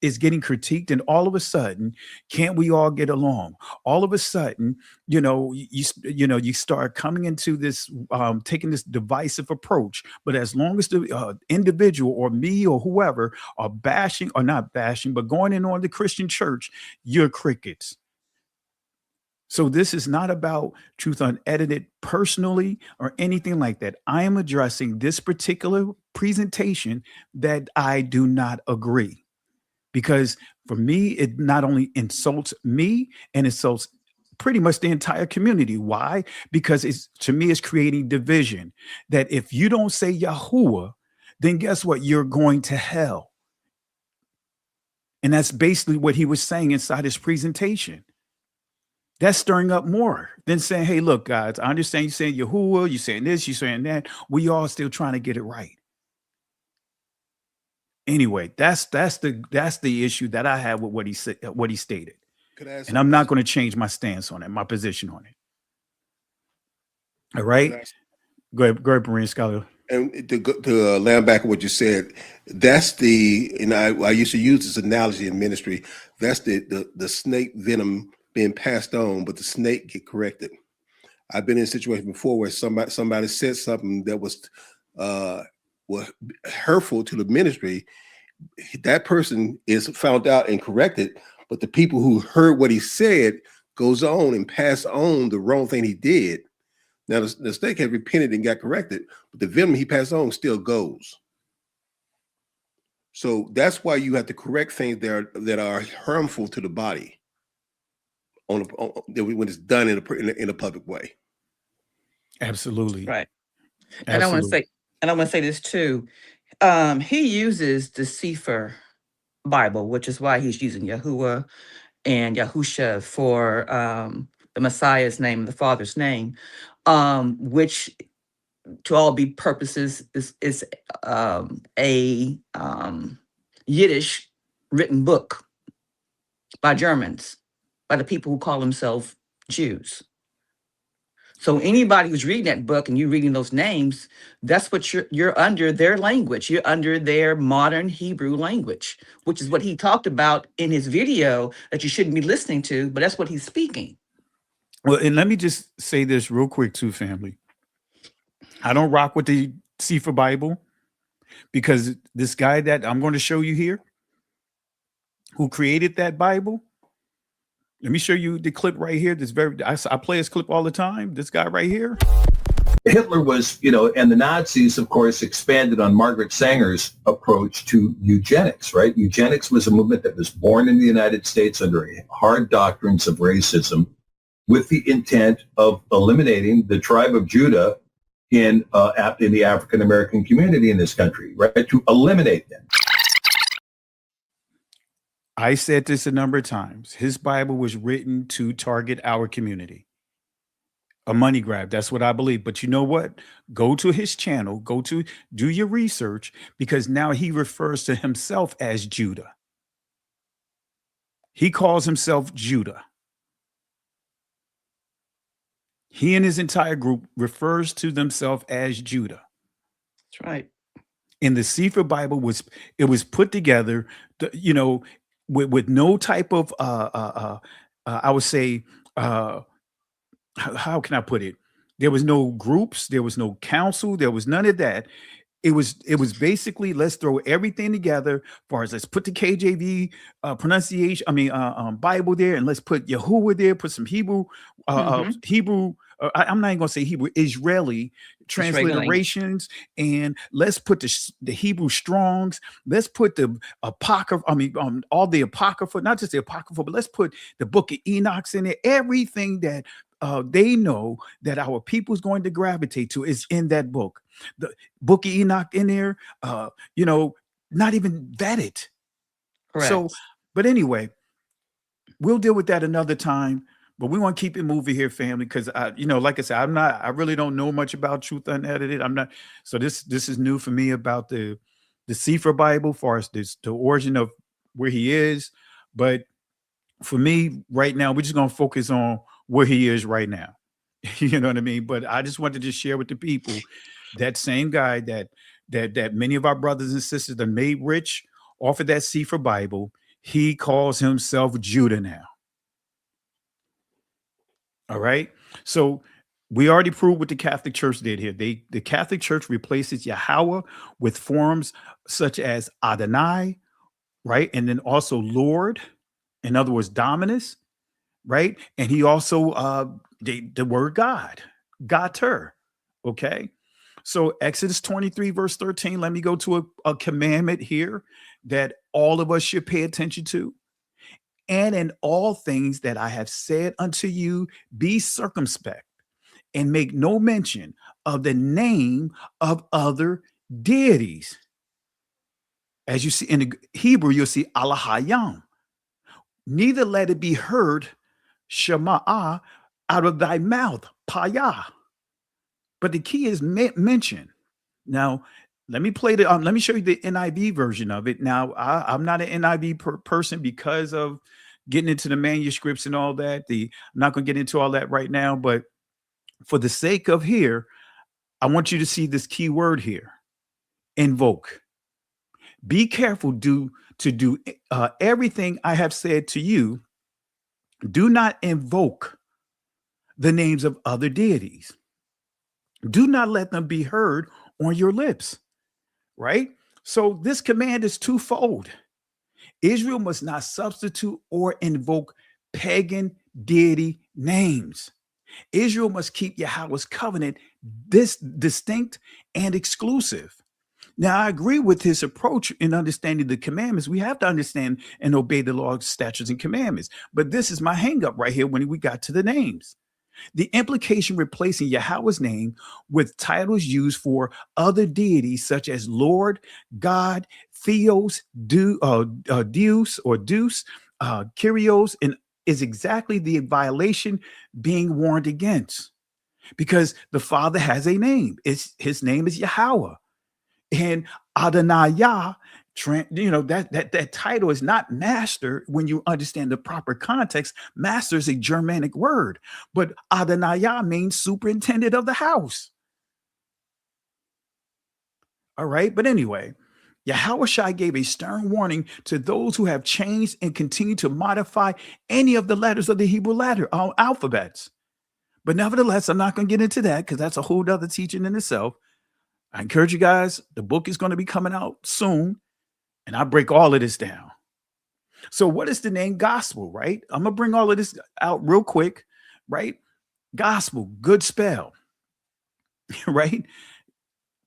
Speaker 1: is getting critiqued, and all of a sudden, can't we all get along? All of a sudden, you start coming into this, taking this divisive approach. But as long as the individual or me or whoever are bashing or not bashing, but going in on the Christian church, you're crickets. So this is not about Truth Unedited personally or anything like that. I am addressing this particular presentation that I do not agree. Because for me, it not only insults me and insults pretty much the entire community. Why? Because to me, it's creating division. That if you don't say Yahuwah, then guess what? You're going to hell. And that's basically what he was saying inside his presentation. That's stirring up more than saying, hey, look, guys, I understand you saying Yahuwah, you're saying this, you're saying that. We all still trying to get it right. Anyway, that's the issue that I have with what he said, what he stated. And I'm not going to change my stance on it, my position on it. All right. Go ahead, Marine Scholar.
Speaker 4: And to land back on what you said, that's I used to use this analogy in ministry. That's the snake venom being passed on, but the snake get corrected. I've been in a situation before where somebody said something that was hurtful to the ministry. That person is found out and corrected, but the people who heard what he said goes on and pass on the wrong thing he did. Now the snake had repented and got corrected, but the venom he passed on still goes. So that's why you have to correct things that are harmful to the body when it's done in a public way.
Speaker 1: Absolutely.
Speaker 3: Right.
Speaker 1: Absolutely.
Speaker 3: And I want to say this too. He uses the Sefer Bible, which is why he's using Yahuwah and Yahusha for the Messiah's name, the Father's name, which to all be purposes is a Yiddish written book by Germans, by the people who call themselves Jews. So anybody who's reading that book and you reading those names, that's what you're under their language. You're under their modern Hebrew language, which is what he talked about in his video that you shouldn't be listening to, but that's what he's speaking.
Speaker 1: Well, and let me just say this real quick too, family. I don't rock with the Sefer Bible because this guy that I'm going to show you here, who created that Bible, let me show you the clip right here. I play this clip all the time. This guy right here.
Speaker 6: Hitler was, and the Nazis, of course, expanded on Margaret Sanger's approach to eugenics, right? Eugenics was a movement that was born in the United States under hard doctrines of racism with the intent of eliminating the tribe of Judah in the African-American community in this country, right? To eliminate them.
Speaker 1: I said this a number of times. His Bible was written to target our community. A money grab. That's what I believe. But you know what? Go to his channel. Do your research, because now he refers to himself as Judah. He calls himself Judah. He and his entire group refers to themselves as Judah.
Speaker 3: That's right.
Speaker 1: In the Sefer Bible was put together, with no type of I would say how can I put it? There was no groups, there was no council, there was none of that. It was basically, let's throw everything together. As far as let's put the KJV pronunciation, Bible there, and let's put Yahawah there, put some Hebrew, Hebrew. I'm not even gonna say Hebrew, Israeli transliterations, and let's put the Hebrew Strongs. Let's put the Apocrypha. All the Apocrypha, not just the Apocrypha, but let's put the Book of Enoch's in there. Everything that they know that our people's going to gravitate to is in that book. The Book of Enoch in there, not even vetted.
Speaker 3: Correct.
Speaker 1: So, but anyway, we'll deal with that another time. But we want to keep it moving here, family, because like I said, I really don't know much about Truth Unedited. I'm not. So this is new for me about the Sefer Bible, as far as the origin of where he is. But for me right now, we're just gonna focus on where he is right now. You know what I mean? But I just wanted to just share with the people that same guy that many of our brothers and sisters that made rich off of that Sefer Bible, he calls himself Judah now. All right. So we already proved what the Catholic Church did here. The Catholic Church replaces Yahawah with forms such as Adonai, right? And then also Lord, in other words, Dominus, right? And he also the word God, Gater. Okay. So Exodus 23, verse 13. Let me go to a commandment here that all of us should pay attention to. And in all things that I have said unto you, be circumspect, and make no mention of the name of other deities. As you see in the Hebrew, you'll see Alahayam. Neither let it be heard, Shema'ah, out of thy mouth, Payah. But the key is mention. Now, let me play let me show you the NIV version of it. Now, I'm not an NIV person because of getting into the manuscripts and all that. I'm not going to get into all that right now, but for the sake of here, I want you to see this key word here, invoke. Be careful to do everything I have said to you. Do not invoke the names of other deities. Do not let them be heard on your lips, right? So this command is twofold. Israel must not substitute or invoke pagan deity names. Israel must keep Yahweh's covenant this distinct and exclusive. Now, I agree with his approach in understanding the commandments. We have to understand and obey the law, statutes, and commandments. But this is my hangup right here when we got to the names. The implication replacing Yahweh's name with titles used for other deities such as Lord, God, Theos, Deus or Deus, Kyrios, and is exactly the violation being warned against. Because the Father has a name. His name is Yahawah. And Adonai, that title is not master when you understand the proper context. Master is a Germanic word, but Adonai means superintendent of the house. All right, but anyway, Yahushua gave a stern warning to those who have changed and continue to modify any of the letters of the Hebrew alphabets. But nevertheless, I'm not going to get into that because that's a whole other teaching in itself. I encourage you guys, the book is going to be coming out soon, and I break all of this down. So what is the name gospel, right? I'm going to bring all of this out real quick, right? Gospel, good spell, right?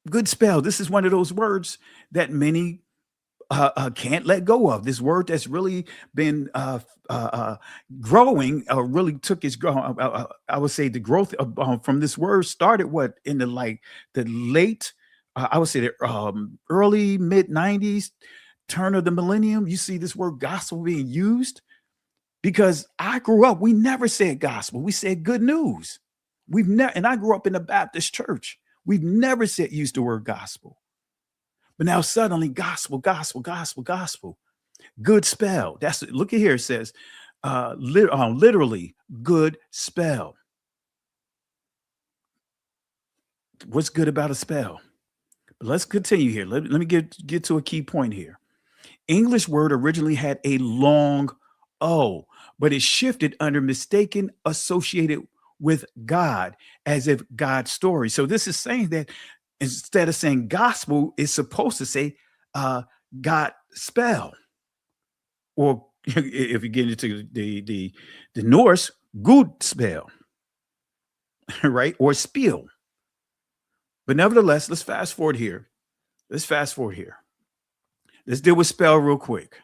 Speaker 1: Good spell. This is one of those words that many can't let go of. This word that's really been growing, really took its growth. I would say the growth from this word started in the late, I would say the early mid 90s, turn of the millennium. You see this word gospel being used because I grew up. We never said gospel. We said good news. We've never, and I grew up in a Baptist church. We've never used the word gospel. But now suddenly gospel, good spell. Look at here. It says literally good spell. What's good about a spell? But let's continue here. Let me get to a key point here. English word originally had a long O, but it shifted under mistaken associated with God, as if God's story. So this is saying that instead of saying gospel, it's supposed to say God spell. Or if you get into the Norse, good spell, right? Or spiel. But nevertheless, let's fast forward here. Let's deal with spell real quick.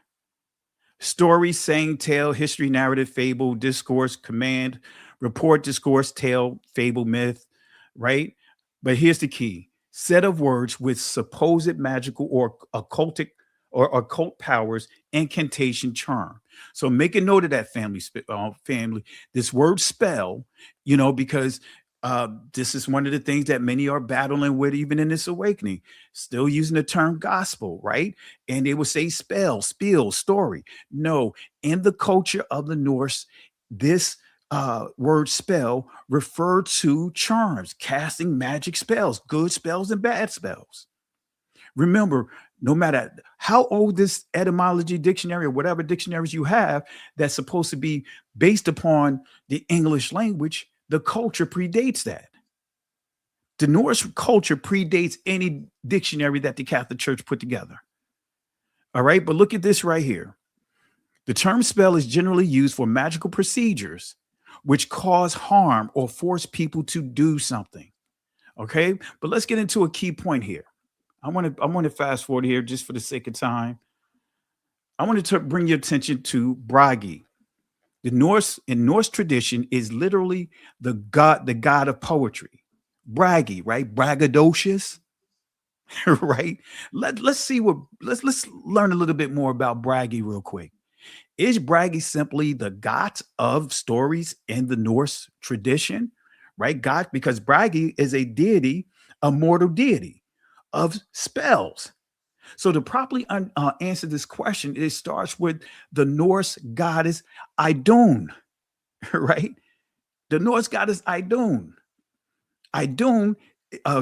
Speaker 1: Story, saying, tale, history, narrative, fable, discourse, command, report, discourse, tale, fable, myth, right? But here's the key. Set of words with supposed magical or occultic or occult powers, incantation, charm. So make a note of that, family. This word spell, because this is one of the things that many are battling with, even in this awakening, still using the term gospel, right? And they would say spell, spiel, story. No, in the culture of the Norse, this word spell referred to charms, casting magic spells, good spells and bad spells. Remember, no matter how old this etymology dictionary or whatever dictionaries you have that's supposed to be based upon the English language, the culture predates that. The Norse culture predates any dictionary that the Catholic Church put together. All right, but look at this right here. The term spell is generally used for magical procedures which cause harm or force people to do something. Okay, but let's get into a key point here. I want to fast forward here just for the sake of time. I wanted to bring your attention to bragi. In Norse tradition is literally the god of poetry. Bragi, right? Braggadocious, right? Let's learn a little bit more about bragi real quick. Is bragi simply the god of stories in the Norse tradition, right? God, because bragi is a deity, a mortal deity of spells. So to properly answer this question, it starts with the Norse goddess Idun, right? The Norse goddess Idun. Idun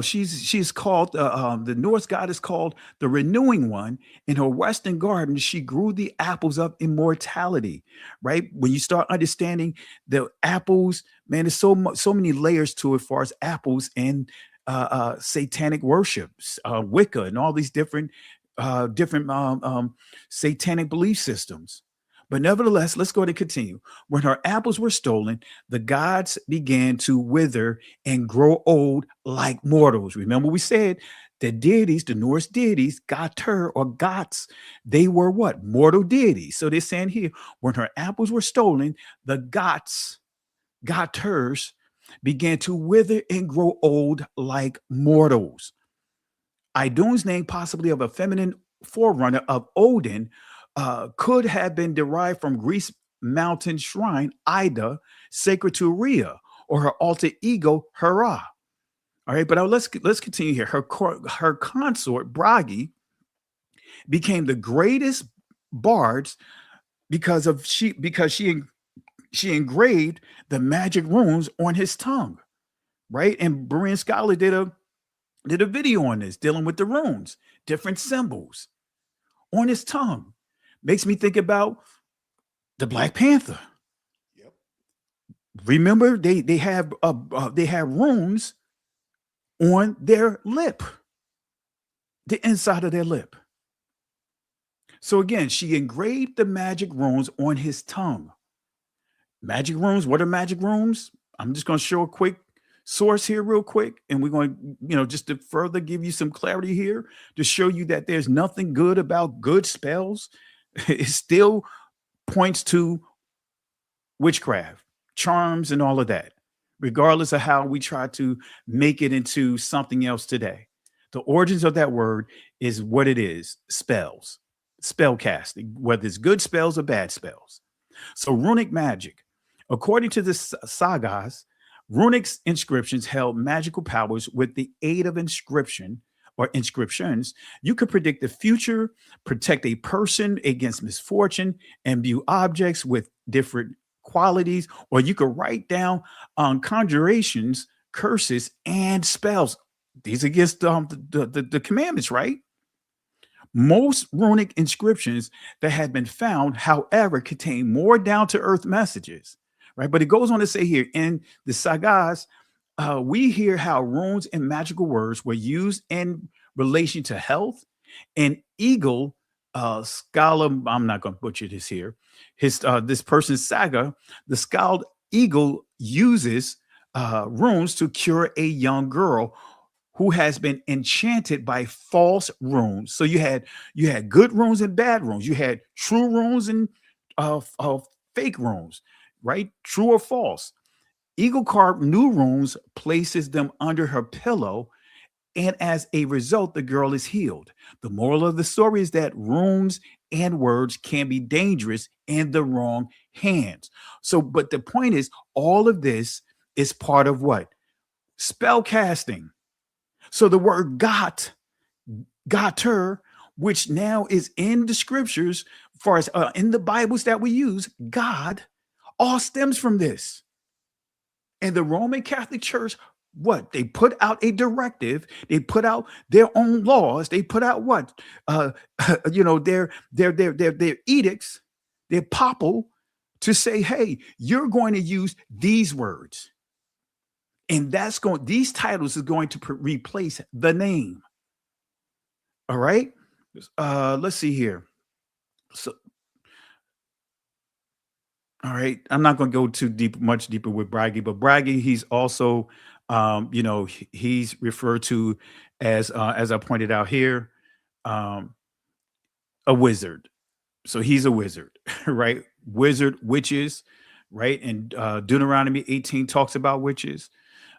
Speaker 1: she's called the Norse god is called the renewing one. In her western garden, she grew the apples of immortality. Right when you start understanding the apples, man, there's so many layers to it, as far as apples and satanic worships, Wicca, and all these different satanic belief systems. But nevertheless, let's go to continue. When her apples were stolen, the gods began to wither and grow old like mortals. Remember, we said the deities, the Norse deities, Gater or Gots, they were what? Mortal deities. So they're saying here, when her apples were stolen, the Gots, Gaters, began to wither and grow old like mortals. Idun's name, possibly of a feminine forerunner of Odin, could have been derived from Greece mountain shrine Ida, sacred to Rhea, or her alter ego Hera. All right, but let's continue here. Her consort Bragi became the greatest bards because she engraved the magic runes on his tongue, right? And Berean Scholar did a video on this, dealing with the runes, different symbols on his tongue. Makes me think about the Black Panther.
Speaker 4: Yep.
Speaker 1: Remember, they have runes on their lip, the inside of their lip. So again, she engraved the magic runes on his tongue. Magic runes. What are magic runes? I'm just going to show a quick source here real quick, and we're going to, just to further give you some clarity here, to show you that there's nothing good about good spells. It still points to witchcraft, charms, and all of that, regardless of how we try to make it into something else today. The origins of that word is what it is: spells, spell casting, whether it's good spells or bad spells. So runic magic, according to the sagas, runic inscriptions held magical powers. With the aid of inscriptions, you could predict the future, protect a person against misfortune, imbue objects with different qualities, or you could write down conjurations, curses, and spells. These against the commandments, right? Most runic inscriptions that have been found, however, contain more down-to-earth messages, right? But it goes on to say here in the sagas, we hear how runes and magical words were used in relation to health. And eagle scholar, I'm not going to butcher this here. This person's saga, the scald eagle uses runes to cure a young girl who has been enchanted by false runes. So you had good runes and bad runes. You had true runes and fake runes, right? True or false. Eagle carved new runes, places them under her pillow, and as a result, the girl is healed. The moral of the story is that runes and words can be dangerous in the wrong hands. So, but the point is, all of this is part of what? Spell casting. So the word Gater, which now is in the scriptures, as far as in the Bibles that we use, God, all stems from this. And the Roman Catholic Church, what? They put out a directive. They put out their own laws. They put out what? Their edicts, their papal, to say, hey, you're going to use these words. And these titles is going to replace the name. All right. Let's see here. So, all right. I'm not going to go much deeper with Bragi, but Bragi, he's also, he's referred to as I pointed out here, a wizard. So he's a wizard, right? Wizard, witches, right? And Deuteronomy 18 talks about witches.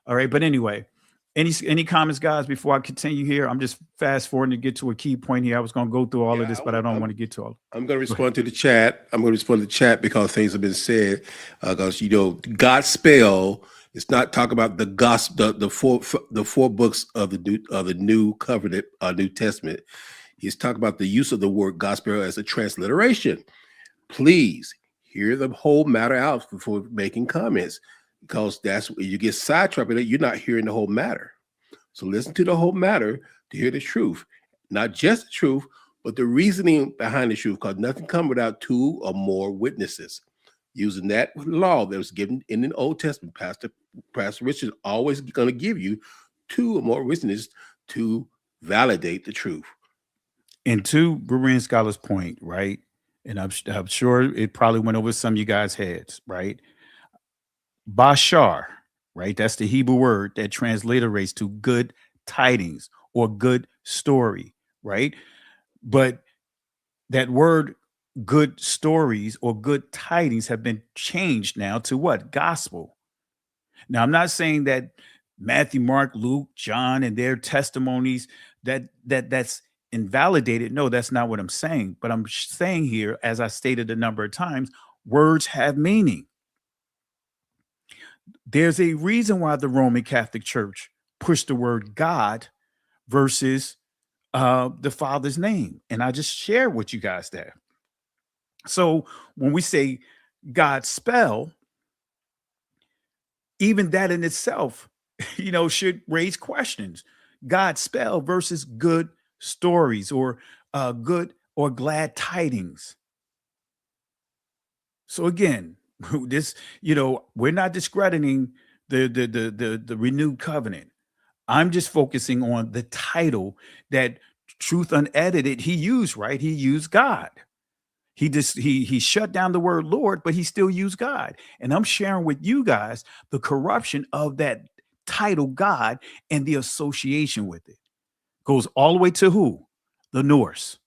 Speaker 1: All right. But anyway, any comments, guys, before I continue here? I'm just fast forwarding to get to a key point here. I was going to go through all of this, but I don't want to get to all.
Speaker 4: I'm going to respond to the chat. I'm going to respond to the chat because things have been said. Because God's spell is not talking about the gospel, the four books of the New Covenant, New Testament. He's talking about the use of the word gospel as a transliteration. Please hear the whole matter out before making comments, because that's where you get sidetracked. You're not hearing the whole matter. So listen to the whole matter to hear the truth, not just the truth, but the reasoning behind the truth, because nothing comes without two or more witnesses. Using that law that was given in the Old Testament, Pastor Richard is always going to give you two or more witnesses to validate the truth.
Speaker 1: And to Berean Scholar's point, right? And I'm sure it probably went over some of you guys' heads, right? Bashar, right? That's the Hebrew word that transliterates to good tidings or good story, right? But that word good stories or good tidings have been changed now to what? Gospel. Now, I'm not saying that Matthew, Mark, Luke, John, and their testimonies that's invalidated. No, that's not what I'm saying. But I'm saying here, as I stated a number of times, words have meaning. There's a reason why the Roman Catholic Church pushed the word God versus the Father's name. And I just shared with you guys that. So when we say God spell, even that in itself, should raise questions. God spell versus good stories or good or glad tidings. So again, this, we're not discrediting the renewed covenant. I'm just focusing on the title that Truth Unedited he used, right? He used God. He shut down the word Lord, but he still used God. And I'm sharing with you guys the corruption of that title God and the association with it. Goes all the way to who? The Norse.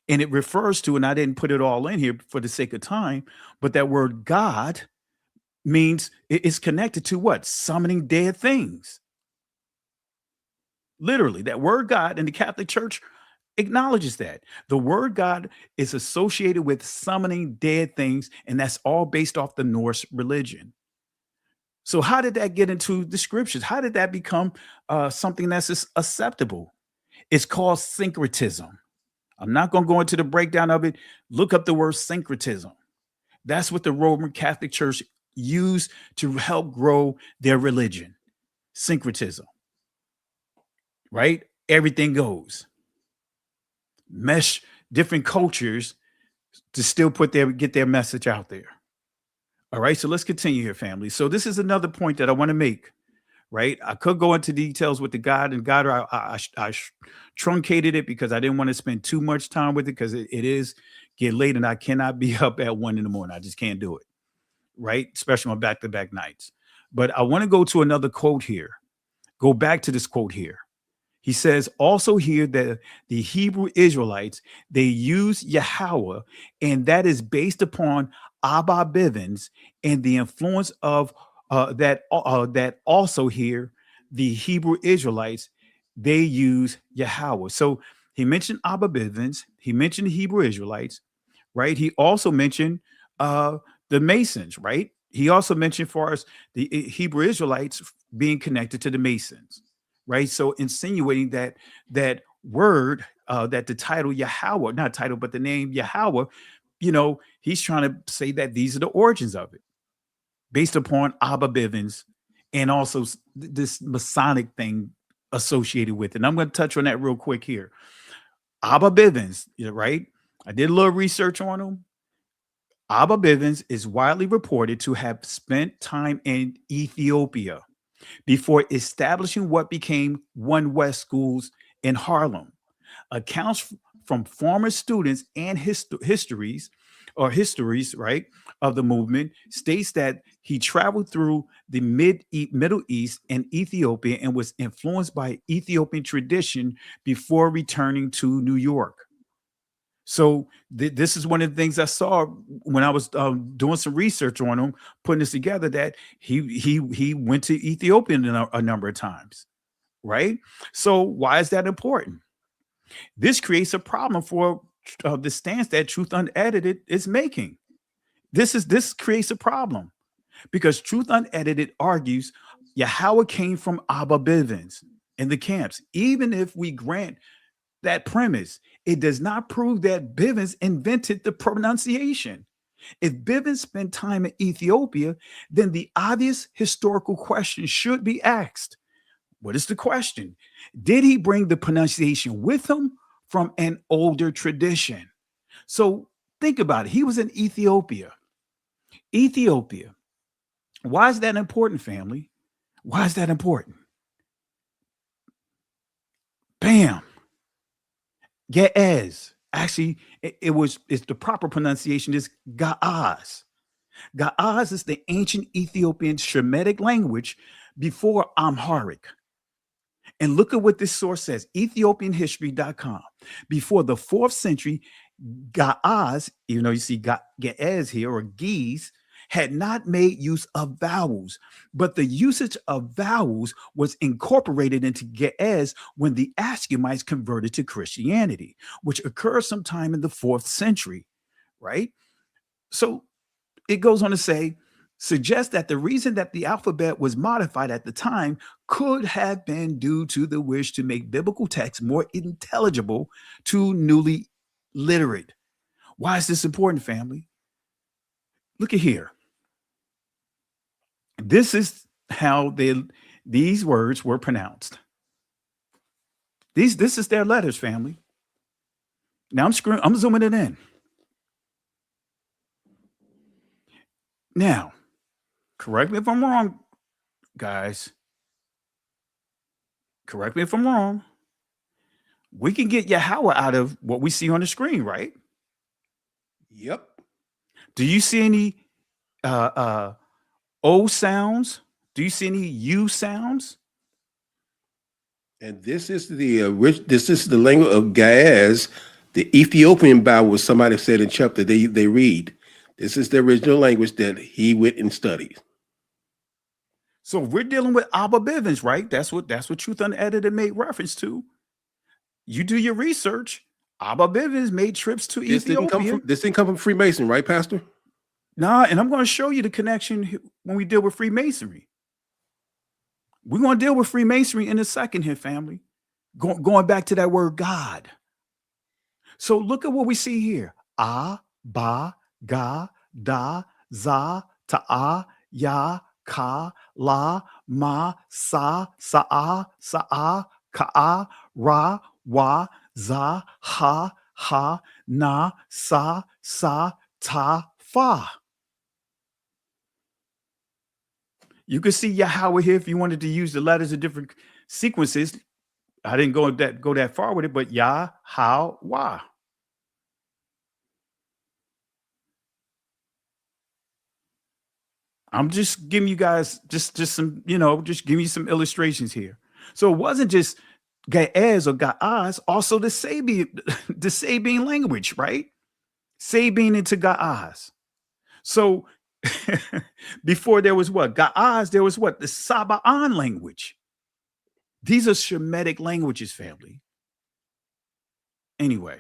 Speaker 1: And it refers to, and I didn't put it all in here for the sake of time, but that word God means it's connected to what? Summoning dead things. Literally, that word God in the Catholic Church acknowledges that. The word God is associated with summoning dead things, and that's all based off the Norse religion. So how did that get into the scriptures? How did that become something that's acceptable? It's called syncretism. I'm not going to go into the breakdown of it. Look up the word syncretism. That's what the Roman Catholic Church used to help grow their religion. Syncretism. Right? Everything goes. Mesh different cultures to still get their message out there. All right, so let's continue here, family. So this is another point that I want to make, right? I could go into details with the God and God. I truncated it because I didn't want to spend too much time with it because it is get late and I cannot be up at 1 a.m. I just can't do it, right? Especially on back-to-back nights. But I want to go to another quote here. Go back to this quote here. He says, also here that the Hebrew Israelites, they use Yahawah, and that is based upon Abba Bivens and the influence of that also here, the Hebrew Israelites, they use Yahawah. So he mentioned Abba Bivens, he mentioned the Hebrew Israelites, right? He also mentioned the Masons, right? He also mentioned for us the Hebrew Israelites being connected to the Masons. Right. So insinuating that word, that the title Yahawah, not title, but the name Yahawah, he's trying to say that these are the origins of it based upon Abba Bivens and also this Masonic thing associated with it. And I'm going to touch on that real quick here. Abba Bivens, right? I did a little research on him. Abba Bivens is widely reported to have spent time in Ethiopia before establishing what became One West schools in Harlem. Accounts from former students and histories, right, of the movement states that he traveled through the Middle East and Ethiopia and was influenced by Ethiopian tradition before returning to New York. So this is one of the things I saw when I was doing some research on him, putting this together, that he went to Ethiopia a number of times, right? So why is that important? This creates a problem for the stance that Truth Unedited is making. This creates a problem because Truth Unedited argues Yahawah came from Abba Bivens in the camps. Even if we grant that premise, it does not prove that Bivens invented the pronunciation. If Bivens spent time in Ethiopia, then the obvious historical question should be asked. What is the question? Did he bring the pronunciation with him from an older tradition? So think about it. He was in Ethiopia. Ethiopia. Why is that important, family? Why is that important? Bam. Ge'ez. Actually, it's the proper pronunciation is Ga'az. Ga'az is the ancient Ethiopian Shemitic language before Amharic. And look at what this source says, EthiopianHistory.com. Before the 4th century, Ga'az, even though you see Ge'ez here or Ge'ez, had not made use of vowels, but the usage of vowels was incorporated into Ge'ez when the Ashkemites converted to Christianity, which occurred sometime in the 4th century, right? So it goes on to say, suggests that the reason that the alphabet was modified at the time could have been due to the wish to make biblical texts more intelligible to newly literate. Why is this important, family? Look at here. This is how these words were pronounced. This is their letters, family. Now I'm zooming it in. Now, correct me if I'm wrong, guys. Correct me if I'm wrong. We can get Yahawah out of what we see on the screen, right?
Speaker 4: Yep.
Speaker 1: Do you see any O sounds? Do you see any U sounds?
Speaker 4: And this is the language of Ge'ez, the Ethiopian Bible. Somebody said in chapter they read. This is the original language that he went and studied.
Speaker 1: So we're dealing with Abba Bivens, right? That's what Truth Unedited made reference to. You do your research. Abba Bivens made trips to Ethiopia.
Speaker 4: This didn't come from Freemason, right, Pastor?
Speaker 1: Nah, and I'm going to show you the connection when we deal with Freemasonry. We're going to deal with Freemasonry in a second here, family. Going back to that word God. So look at what we see here. A, ba, ga, da, za, ta'a, ya, ka, la, ma, sa, sa'a, ka'a, ra, wa, za, ha, na, sa, ta, fa. You can see Yahawah here if you wanted to use the letters of different sequences. I didn't go that far with it, but Yahawah. I'm just giving you guys just some, just giving you some illustrations here. So it wasn't just Ge'ez or Ga'az, also the Sabian language, right? Sabian into Ga'az. So before there was what? Ga'az, there was what? The Saba'an language. These are Shemitic languages, family. Anyway.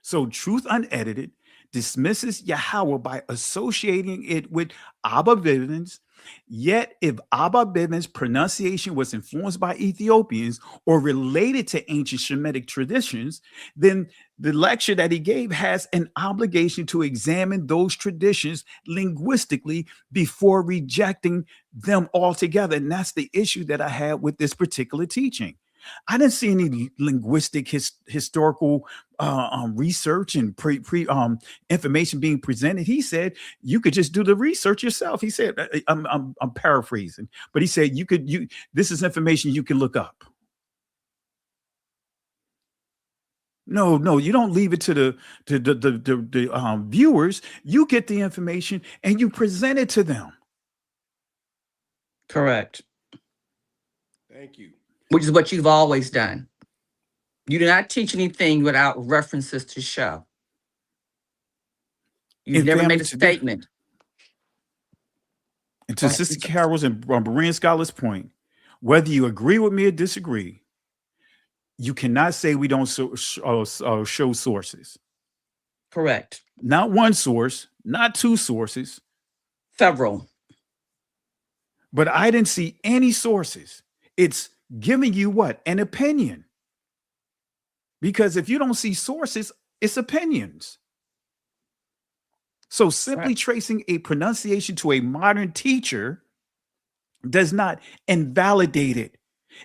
Speaker 1: So Truth Unedited dismisses Yahawah by associating it with Abba Bivens. Yet, if Abba Bivens' pronunciation was influenced by Ethiopians or related to ancient Shemitic traditions, then the lecture that he gave has an obligation to examine those traditions linguistically before rejecting them altogether. And that's the issue that I had with this particular teaching. I didn't see any linguistic historical research and information being presented. He said you could just do the research yourself. He said, I'm paraphrasing, but he said this is information you can look up. No, you don't leave it to the viewers. You get the information and you present it to them.
Speaker 3: Correct.
Speaker 4: Thank you.
Speaker 3: Which is what you've always done. You do not teach anything without references to show. You've never made a statement.
Speaker 1: And to Sister Carol's and Berean Scholar's point, whether you agree with me or disagree, you cannot say we don't show sources.
Speaker 3: Correct.
Speaker 1: Not one source, not two sources.
Speaker 3: Several.
Speaker 1: But I didn't see any sources. It's giving you what? An opinion. Because if you don't see sources, it's opinions. So simply tracing a pronunciation to a modern teacher does not invalidate it,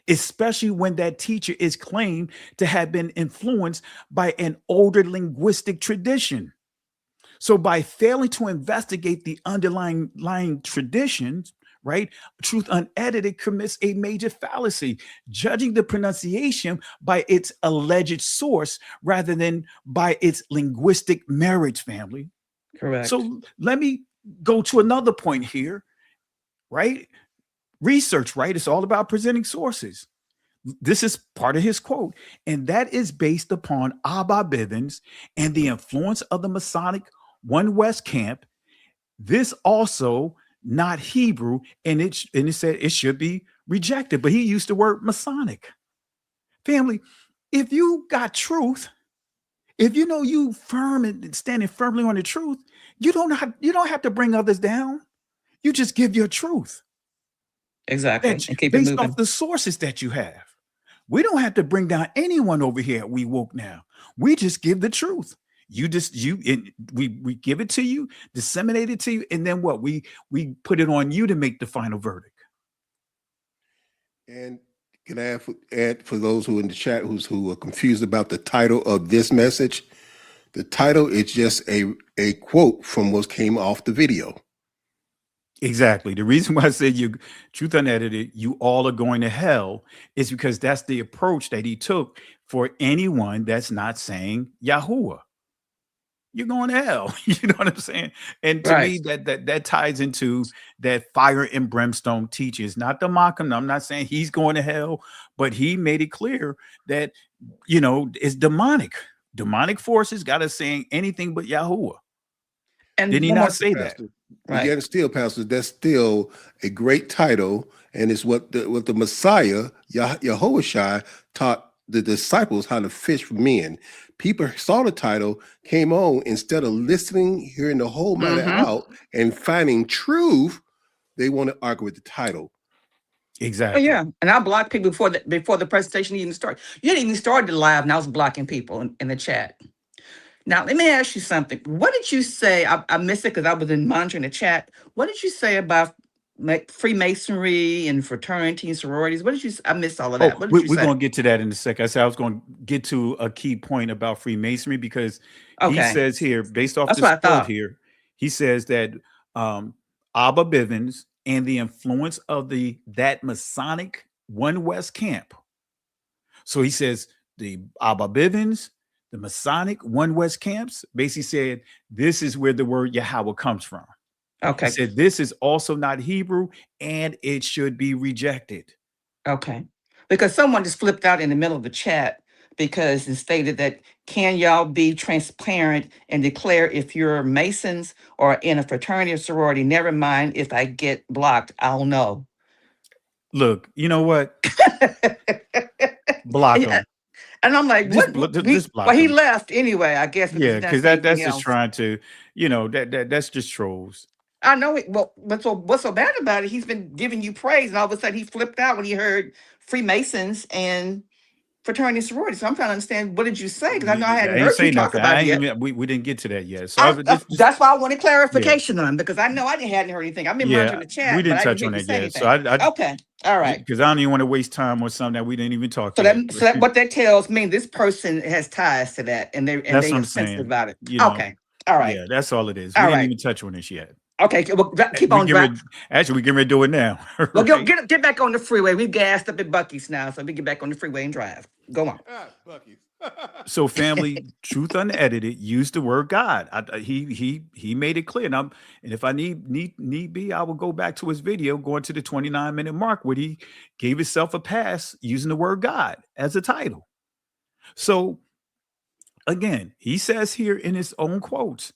Speaker 1: especially when that teacher is claimed to have been influenced by an older linguistic tradition. So by failing to investigate the underlying lying traditions, right, Truth Unedited commits a major fallacy, judging the pronunciation by its alleged source rather than by its linguistic merits, family.
Speaker 3: Correct.
Speaker 1: So let me go to another point here, right? Research, right? It's all about presenting sources. This is part of his quote, and that is based upon Abba Bivens and the influence of the Masonic One West camp. This also not Hebrew, and it said it should be rejected. But he used the word Masonic. Family, if you got truth, if you know you firm and standing firmly on the truth, you don't have to bring others down. You just give your truth.
Speaker 3: Exactly.
Speaker 1: That's
Speaker 3: And keep it
Speaker 1: based
Speaker 3: moving.
Speaker 1: off the sources that you have. We don't have to bring down anyone over here at We Woke Now. We just give the truth. We give it to you, disseminate it to you, and then what? We put it on you to make the final verdict.
Speaker 4: And can I add for those who in the chat who are confused about the title of this message? The title is just a quote from what came off the video.
Speaker 1: Exactly. The reason why I said you Truth Unedited, you all are going to hell, is because that's the approach that he took for anyone that's not saying Yahawah. You're going to hell. You know what I'm saying? And to me, that ties into that fire and brimstone teaches, not to mock him. I'm not saying he's going to hell, but he made it clear that, it's demonic. Demonic forces got us saying anything but Yahawah.
Speaker 3: And
Speaker 1: did he
Speaker 3: one
Speaker 1: not
Speaker 3: more,
Speaker 1: say that?
Speaker 3: right.
Speaker 4: Yet still, Pastor, that's still a great title, and it's what the Messiah, Yahawah, taught the disciples how to fish for men. People saw the title, came on, instead of listening, hearing the whole matter out, and finding truth, they want to argue with the title.
Speaker 3: Oh,
Speaker 1: Exactly.
Speaker 3: yeah. And I blocked people before the presentation even started. You didn't even start the live, and I was blocking people in the chat. Now, let me ask you something. What did you say? I missed it because I was monitoring the chat. What did you say about Freemasonry and fraternity and sororities? What did you? I missed all of that. What did you
Speaker 1: We're
Speaker 3: say?
Speaker 1: going to get to that in a second. I said I was going to get to a key point about Freemasonry because he
Speaker 3: Okay.
Speaker 1: says here, based off
Speaker 3: That's
Speaker 1: this
Speaker 3: what I
Speaker 1: quote
Speaker 3: thought.
Speaker 1: here, he says that Abba Bivens and the influence of that Masonic One West camp. So he says the Abba Bivens, the Masonic One West camps, basically said this is where the word Yahawah comes from.
Speaker 3: Okay.
Speaker 1: He said this is also not Hebrew and it should be rejected.
Speaker 3: Okay. Because someone just flipped out in the middle of the chat because it stated that can y'all be transparent and declare if you're Masons or in a fraternity or sorority? Never mind if I get blocked, I'll know.
Speaker 1: Look, you know what? Block
Speaker 3: Yeah.
Speaker 1: him.
Speaker 3: And I'm like,
Speaker 1: Just
Speaker 3: what?
Speaker 1: block
Speaker 3: Well, he
Speaker 1: him.
Speaker 3: left anyway, I guess, because
Speaker 1: Yeah,
Speaker 3: he's not
Speaker 1: because
Speaker 3: saying
Speaker 1: that's
Speaker 3: anything
Speaker 1: just
Speaker 3: else.
Speaker 1: trying to, that's just trolls.
Speaker 3: I know it. Well, but what's so bad about it? He's been giving you praise, and all of a sudden he flipped out when he heard Freemasons and fraternity and sorority. So I'm trying to understand, what did you say? Because I know I
Speaker 1: I
Speaker 3: hadn't
Speaker 1: ain't
Speaker 3: heard you
Speaker 1: say
Speaker 3: talk
Speaker 1: nothing.
Speaker 3: about it yet.
Speaker 1: We didn't get to that yet. So just
Speaker 3: That's why I wanted
Speaker 1: yeah,
Speaker 3: clarification on, because I know I hadn't heard anything. I've been monitoring the
Speaker 1: we
Speaker 3: chat, but
Speaker 1: didn't
Speaker 3: I didn't
Speaker 1: touch
Speaker 3: hear
Speaker 1: on
Speaker 3: you
Speaker 1: that
Speaker 3: say
Speaker 1: yet. So
Speaker 3: anything.
Speaker 1: I
Speaker 3: Okay, all right.
Speaker 1: because I don't even want to waste time on something that we didn't even talk
Speaker 3: So
Speaker 1: yet.
Speaker 3: that what that tells me, this person has ties to that, and
Speaker 1: That's what
Speaker 3: they are
Speaker 1: I'm
Speaker 3: sensitive
Speaker 1: saying.
Speaker 3: about it. Okay, all right,
Speaker 1: Yeah, that's all it is. We
Speaker 3: all
Speaker 1: didn't
Speaker 3: right.
Speaker 1: even touch on this yet.
Speaker 3: Okay, well, keep
Speaker 1: We
Speaker 3: on
Speaker 1: get
Speaker 3: driving.
Speaker 1: actually we get ready to do it now.
Speaker 3: Well,
Speaker 1: Right?
Speaker 3: get back on the freeway. We've gassed up at Bucky's now, so we get back on the freeway and drive. Go on.
Speaker 4: Bucky.
Speaker 1: So, family, Truth Unedited used the word God. He made it clear. And if I need be, I will go back to his video, going to the 29-minute mark, where he gave himself a pass using the word God as a title. So, again, he says here in his own quotes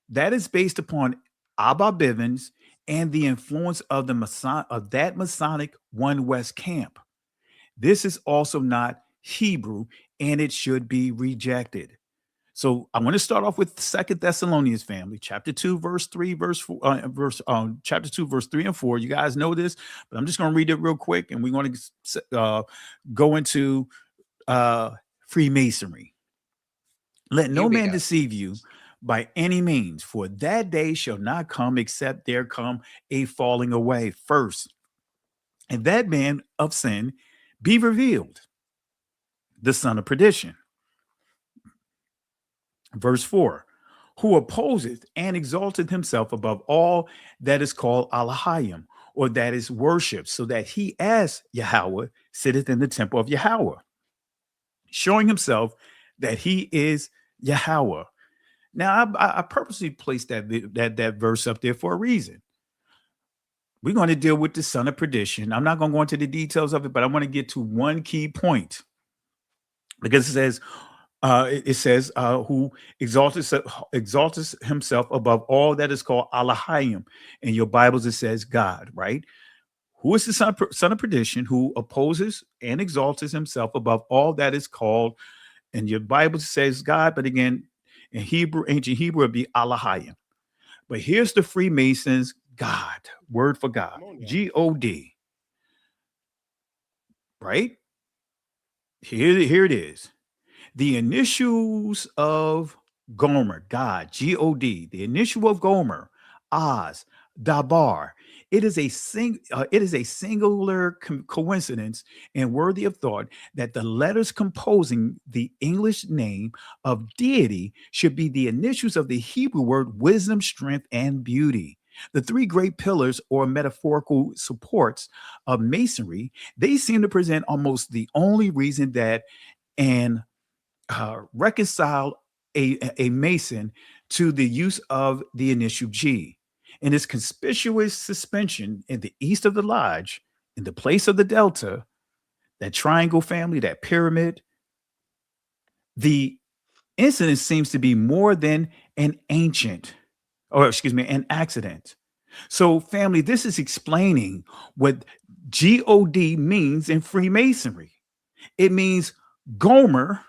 Speaker 1: that is based upon Abba Bivens and the influence of that Masonic One West camp. This is also not Hebrew, and it should be rejected. So I want to start off with Second Thessalonians, family, chapter 2, verse 3, chapter 2, verse 3 and 4. You guys know this, but I'm just going to read it real quick, and we're going to go into Freemasonry. Let no man deceive you by any means, for that day shall not come except there come a falling away first and that man of sin be revealed, the son of perdition. Verse 4, who opposeth and exalteth himself above all that is called Elohim, or that is worship, so that he as Yahawah sitteth in the temple of Yahawah, showing himself that he is Yahawah. Now, I purposely placed that verse up there for a reason. We're going to deal with the son of perdition. I'm not going to go into the details of it, but I want to get to one key point, because it says, who exalteth himself above all that is called Elohim. In your Bibles, it says God, right? Who is the son of perdition, who opposes and exalts himself above all that is called, and your Bible says God, but again, in Hebrew, ancient Hebrew, it'd be Elohim. But here's the Freemasons' God, word for God, God, right? Here it is. The initials of Gomer, God, God, the initial of Gomer, Oz, Dabar. It is a singular coincidence and worthy of thought that the letters composing the English name of deity should be the initials of the Hebrew word wisdom, strength, and beauty. The three great pillars or metaphorical supports of masonry, they seem to present almost the only reason that an reconcile a mason to the use of the initial G. In its conspicuous suspension in the east of the lodge, in the place of the delta, that triangle family, that pyramid, the incident seems to be more than an accident. So, family, this is explaining what God means in Freemasonry. It means Gomer,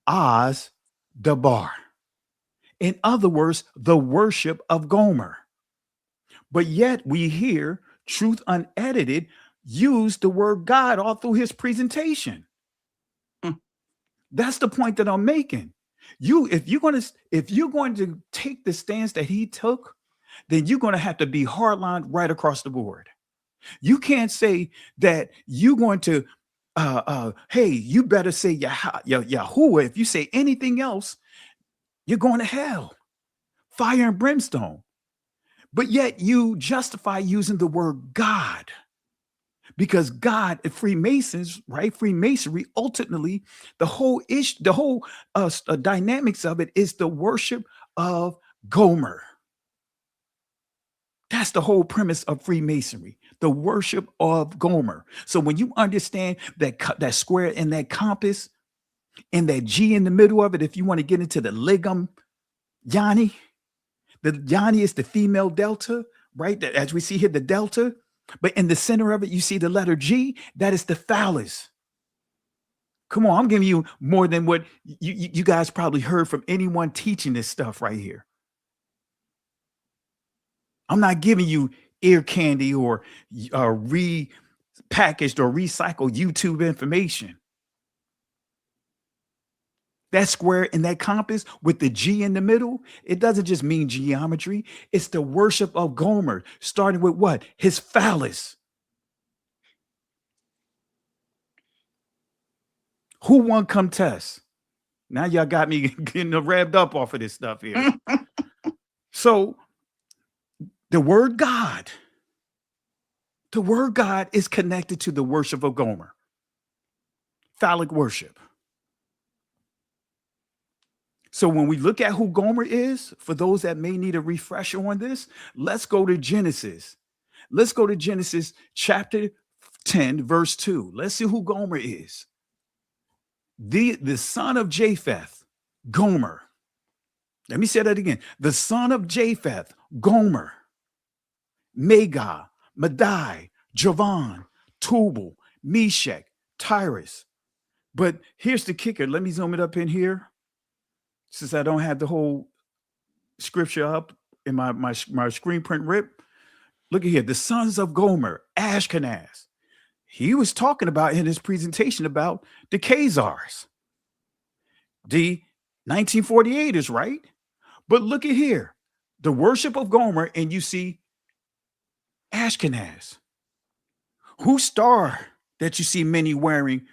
Speaker 1: Oz, Dabar. In other words, the worship of Gomer. But yet we hear Truth Unedited use the word God all through his presentation. That's the point that I'm making. If you're going to take the stance that he took, then you're going to have to be hardline right across the board. You can't say that you're going to hey, you better say Yahuwah. If you say anything else, you're going to hell, fire and brimstone. But yet you justify using the word God, because God, Freemasons, right? Freemasonry, ultimately, the whole dynamics of it is the worship of Gomer. That's the whole premise of Freemasonry, the worship of Gomer. So when you understand that square and that compass and that G in the middle of it, if you want to get into the ligam Yani, the Yani is the female delta, right? As we see here, the delta. But in the center of it, you see the letter G. That is the phallus. Come on, I'm giving you more than what you guys probably heard from anyone teaching this stuff right here. I'm not giving you ear candy or repackaged or recycled YouTube information. That square and that compass with the G in the middle, it doesn't just mean geometry. It's the worship of Gomer, starting with what? His phallus. Who won contest? Now y'all got me getting revved up off of this stuff here. So the word God is connected to the worship of Gomer. Phallic worship. So when we look at who Gomer is, for those that may need a refresher on this, let's go to Genesis. Let's go to Genesis chapter 10, verse 2. Let's see who Gomer is. The son of Japheth, Gomer. Let me say that again. The son of Japheth, Gomer. Magog, Madai, Javan, Tubal, Meshach, Tyrus. But here's the kicker. Let me zoom it up in here, since I don't have the whole scripture up in my screen print rip. Look at here. The sons of Gomer, Ashkenaz. He was talking about in his presentation about the Khazars. The 1948ers, right? But look at here. The worship of Gomer, and you see Ashkenaz. Whose star that you see many wearing,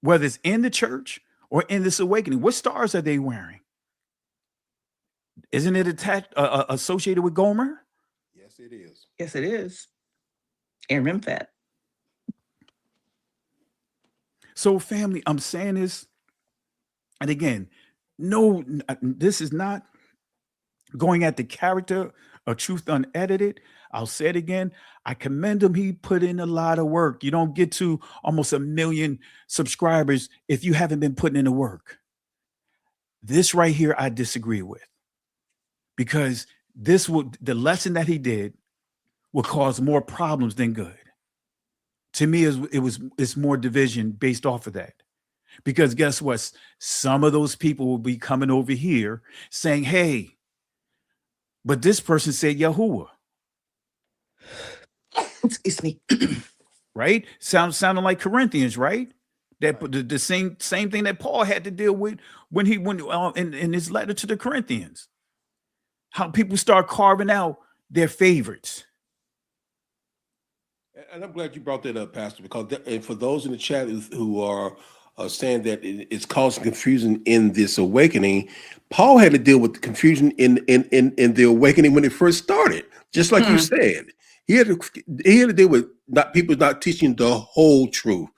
Speaker 1: whether it's in the church or in this awakening, what stars are they wearing? Isn't it attached associated with Gomer?
Speaker 4: Yes, it is.
Speaker 3: Yes, it is. And Rimfat.
Speaker 1: So, family, I'm saying this, and again, no, this is not going at the character of Truth Unedited. I'll say it again. I commend him. He put in a lot of work. You don't get to almost 1 million subscribers if you haven't been putting in the work. This right here, I disagree with, because the lesson that he did will cause more problems than good. To me, it's more division based off of that. Because guess what? Some of those people will be coming over here saying, hey, but this person said Yahawah.
Speaker 3: Excuse me.
Speaker 1: Right? Sounding like Corinthians, right? That the same thing that Paul had to deal with when he went in his letter to the Corinthians. How people start carving out their favorites.
Speaker 4: And I'm glad you brought that up, Pastor, because and for those in the chat who are saying that it's causing confusion in this awakening, Paul had to deal with the confusion in the awakening when it first started. Just like you said, he had to deal with people not teaching the whole truth.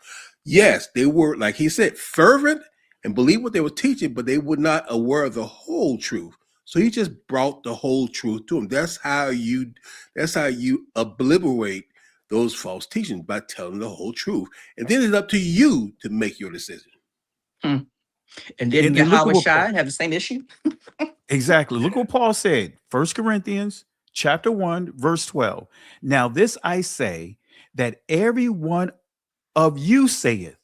Speaker 4: Yes, they were, like he said, fervent and believe what they were teaching, but they were not aware of the whole truth. So he just brought the whole truth to them. That's how you obliterate those false teachings, by telling the whole truth. And then it's up to you to make your decision.
Speaker 3: And didn't Yahawah Shai have the same issue?
Speaker 1: Exactly. Look what Paul said. 1 Corinthians chapter 1, verse 12. Now this I say, that every one of you saith,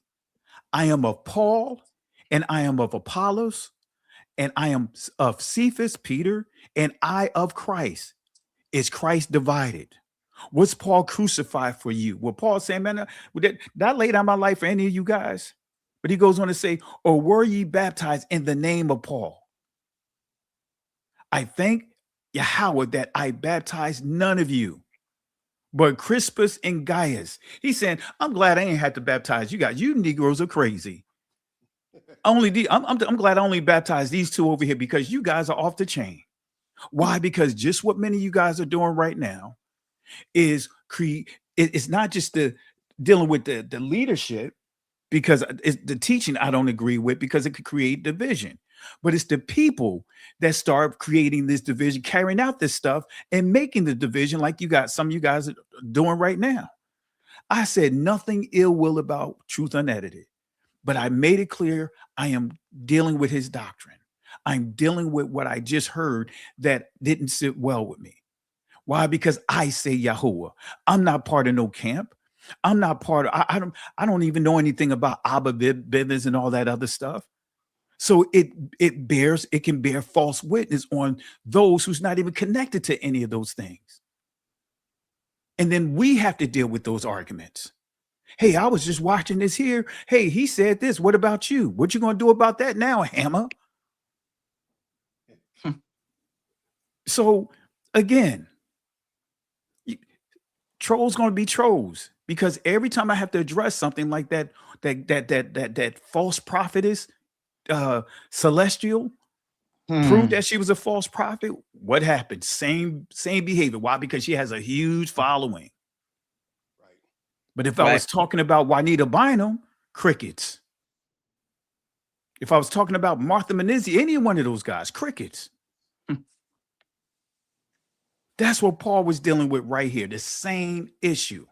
Speaker 1: I am of Paul, and I am of Apollos, and I am of Cephas, Peter, and I of Christ. Is Christ divided? What's Paul crucified for you? Well, Paul saying, man, that laid down my life for any of you guys. But he goes on to say, or were ye baptized in the name of Paul? I thank Yahawah that I baptized none of you, but Crispus and Gaius. He's saying, I'm glad I ain't had to baptize you guys. You Negroes are crazy. I'm glad I only baptized these two over here, because you guys are off the chain. Why? Because just what many of you guys are doing right now is it's not just dealing with the leadership, because it's the teaching I don't agree with, because it could create division. But it's the people that start creating this division, carrying out this stuff and making the division, like some of you guys are doing right now. I said nothing ill will about Truth Unedited, but I made it clear I am dealing with his doctrine. I'm dealing with what I just heard that didn't sit well with me. Why? Because I say Yahawah. I'm not part of no camp. I'm not part of, I don't even know anything about Abba Bivens and all that other stuff. So it can bear false witness on those who's not even connected to any of those things. And then we have to deal with those arguments. Hey, I was just watching this here. Hey, he said this. What about you? What you going to do about that now, Hammer? So again, trolls going to be trolls, because every time I have to address something like that false prophetess, Celestial, proved that she was a false prophet. What happened? Same behavior. Why? Because she has a huge following.
Speaker 4: Right.
Speaker 1: But if I was talking about Juanita Bynum, crickets. If I was talking about Martha Menezes, any one of those guys, crickets. That's what Paul was dealing with right here. The same issue.